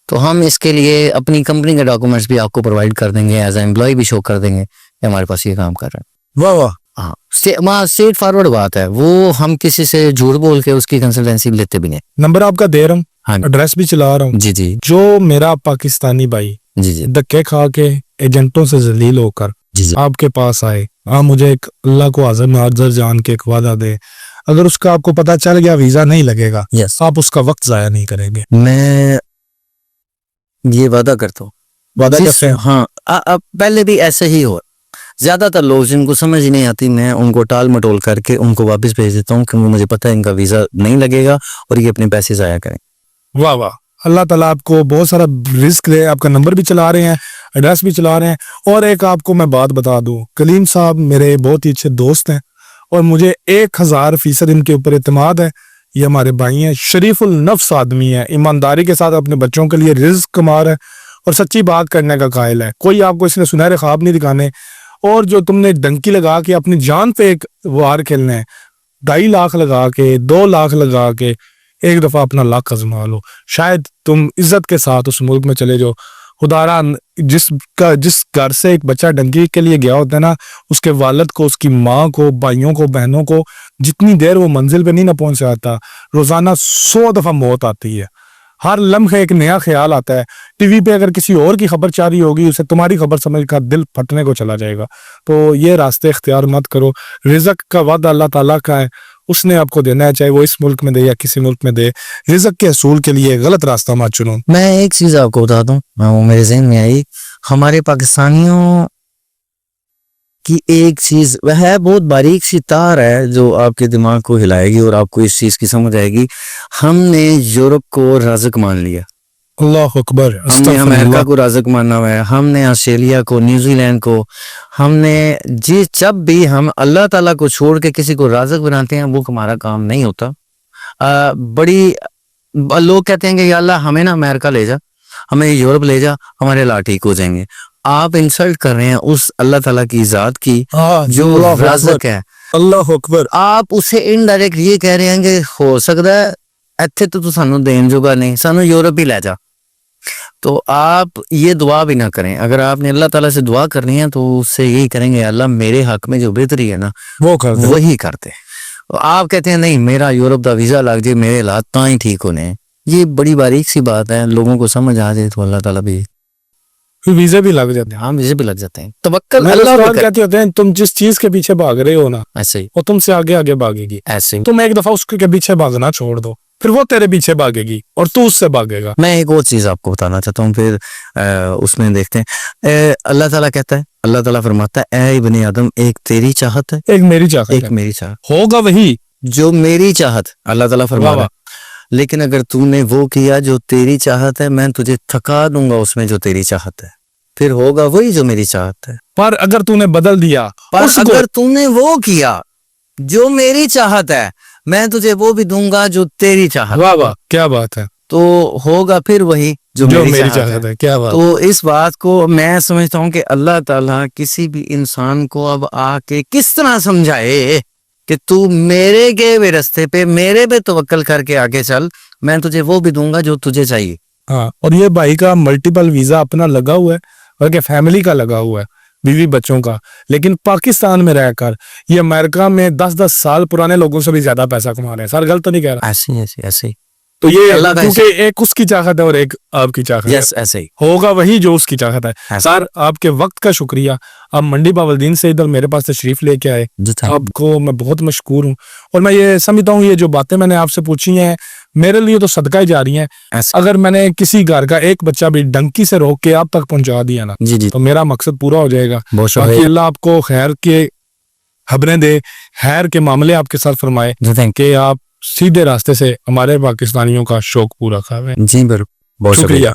तो हम इसके लिए अपनी कंपनी के डॉक्यूमेंट्स भी आपको प्रोवाइड कर देंगे, एज ए एम्प्लॉय भी शो कर देंगे कि हमारे पास ये काम कर रहे हैं। वाह वाह। हाँ, वहाँ स्ट्रेट फॉरवर्ड बात है, वो हम किसी से झूठ बोल के उसकी कंसल्टेंसी लेते भी नहीं। नंबर आपका दे रहा हूँ, हाँ एड्रेस भी चला रहा हूँ। जी जी जो मेरा पाकिस्तानी भाई जी जी धक्के खा के एजेंटों से जलील होकर जी जी आपके पास आए, आप मुझे एक अल्लाह को हाजिर नाज़र जान के एक वादा दे, अगर उसका आपको पता चल गया वीजा नहीं लगेगा, यस, आप उसका वक्त जाया नहीं करेंगे। मैं ये वादा करता हूँ। वादा करते हैं? हाँ, अब पहले भी ऐसे ही हो, ज्यादातर लोग जिनको समझ ही नहीं आती मैं उनको टाल मटोल करके उनको वापस भेज देता हूँ, क्योंकि मुझे पता है इनका वीजा नहीं लगेगा और ये अपने पैसे जाया करें। वाह वाह, अल्लाह ताला आपको बहुत सारा रिस्क दे। आपका नंबर भी चला रहे हैं, एड्रेस भी चला रहे हैं। और एक आपको मैं बात बता दूं, कलीम साहब मेरे बहुत ही अच्छे दोस्त हैं और मुझे 1000% इनके ऊपर इत्मीनाद है। ये हमारे भाई हैं, शरीफुल नफ्स आदमी है, ईमानदारी के साथ अपने बच्चों के लिए रिस्क कमा रहा है और सच्ची बात करने का कायल है। कोई आपको इसने सुनहरे ख्वाब नहीं दिखाने। और जो तुमने डंकी लगा के अपनी जान पे एक वार खेलना है, 2.5 लाख लगा के, 2 लाख लगा के एक दफा अपना लाख आजमा लो, शायद तुम इज्जत के साथ उस मुल्क में चले जाओ। खुदारा जिस घर से एक बच्चा डंकी के लिए गया होता है ना, उसके वालिद को, उसकी माँ को, भाइयों को, बहनों को जितनी देर वो मंजिल पे नहीं ना पहुंच जाता, रोजाना 100 दफा मौत आती है। हर लम्हे एक नया ख्याल आता है। टीवी पे अगर किसी और की खबर चाह रही होगी, उसे तुम्हारी खबर समझ कर दिल फटने को चला जाएगा। तो ये रास्ते इख्तियार मत करो। रिज़्क का वादा अल्लाह ताला का है, उसने आपको देना है, चाहे वो इस मुल्क में दे या किसी मुल्क में दे। रिज़्क के असूल के लिए गलत रास्ता मत चुनो। मैं एक चीज आपको बता दूं, वो मेरे जहन में आई, हमारे पाकिस्तानियों की एक चीज वह है, बहुत बारीक सी तार है जो आपके दिमाग को हिलाएगी और आपको इस चीज की समझ आएगी। हमने यूरोप को राज़िक मान लिया, अल्लाह अकबर, हमने अमेरिका को राज़िक माना हुआ है, हमने ऑस्ट्रेलिया को, न्यूजीलैंड को, हमने जब भी हम अल्लाह ताला को छोड़ के किसी को राज़िक बनाते हैं, वो हमारा काम नहीं होता। लोग कहते हैं कि या अल्लाह हमें ना अमेरिका ले जा, हमें यूरोप ले जा, हमारे हालात ठीक हो जाएंगे। आप इंसल्ट कर रहे हैं उस अल्लाह ताला की जात की जो राज़िक है। अल्लाह अकबर। आप उसे इनडायरेक्ट ये कह रहे हैं कि हो सकता है ਇੱਥੇ तो तू सानू देन जोगा नहीं, सानू यूरोप ही ले जा। तो आप ये दुआ भी ना करें। अगर आपने अल्लाह ताला से दुआ करनी है तो उससे यही करेंगे, अल्लाह मेरे हक में जो बेहतरी है ना वो कर दे। वही करते। आप कहते हैं नहीं मेरा यूरोप का वीजा लग जाए, मेरे हालात ता ही ठीक होने हैं। ये बड़ी बारीक सी बात है, लोगों को समझ आ जाए तो अल्लाह ताला भी, फिर वीजे भी लग जाते हैं। हाँ वीजे भी लग जाते हैं। तवक्कल मेरे अल्लाह पे उस्ताद कर। कहते होते हैं, तुम जिस चीज के पीछे भाग रहे हो ना, ऐसे ही वो तुमसे आगे आगे भागेगी। ऐसे ही। तुम एक दफा उसके पीछे भागना छोड़ दो, फिर वो तेरे पीछे भागेगी और तू उससे भागेगा। मैं एक और चीज आपको बताना चाहता हूँ, फिर उसमें देखते हैं। अल्लाह ताला कहता है, अल्लाह ताला फरमाता है, ऐ इब्ने आदम एक तेरी चाहत है, एक मेरी चाहत एक है। मेरी चाहत, होगा वही जो मेरी चाहत। अल्लाह ताला फरमा वाह रहा है, लेकिन अगर तूने वो किया जो तेरी चाहत है, मैं तुझे थका दूंगा उसमें जो तेरी चाहत है, फिर होगा वही जो मेरी चाहत है। पर अगर तूने बदल दिया पर उसको, अगर तूने वो किया जो मेरी चाहत है, मैं तुझे वो भी दूंगा जो तेरी चाहत। वाह वाह क्या बात है, तो होगा फिर वही जो मेरी चाहत है। क्या बात। तो इस बात को मैं समझता हूँ कि अल्लाह ताला किसी भी इंसान को अब आके किस तरह समझाए कि तू मेरे गए हुए रास्ते पे मेरे पे तवक्कल करके आगे चल, मैं तुझे वो भी दूंगा जो तुझे चाहिए। हाँ, और ये भाई का मल्टीपल वीजा अपना लगा हुआ है, बल्कि फैमिली का लगा हुआ है, बीवी बच्चों का, लेकिन पाकिस्तान में रहकर ये अमेरिका में 10-10 साल पुराने लोगों से भी ज्यादा पैसा कमा रहे हैं। सर गलत तो नहीं कह रहा? ऐसे ही ऐसे ऐसे ही। तो ये अल्लाह का क्योंकि एक उसकी चाहत है और एक आपकी चाहत है। यस ऐसे ही। होगा वही जो उसकी चाहत है। ऐसे। सर आपके वक्त का शुक्रिया, आप मंडी बावलदीन से इधर मेरे पास तशरीफ लेके आए, आपको मैं बहुत मशकूर हूँ। और मैं ये समझता हूँ ये जो बातें मैंने आपसे पूछी हैं मेरे लिए तो सदका ही जा रही हैं। अगर मैंने किसी घर का एक बच्चा भी डंकी से रोक के आप तक पहुंचा दिया ना, जी जी, तो मेरा मकसद पूरा हो जाएगा। बहुत बाकी अल्लाह आपको खैर के खबरें दे, खैर के मामले आपके साथ फरमाए कि आप सीधे रास्ते से हमारे पाकिस्तानियों का शौक पूरा करें। जी बिल्कुल, बहुत शुक्रिया।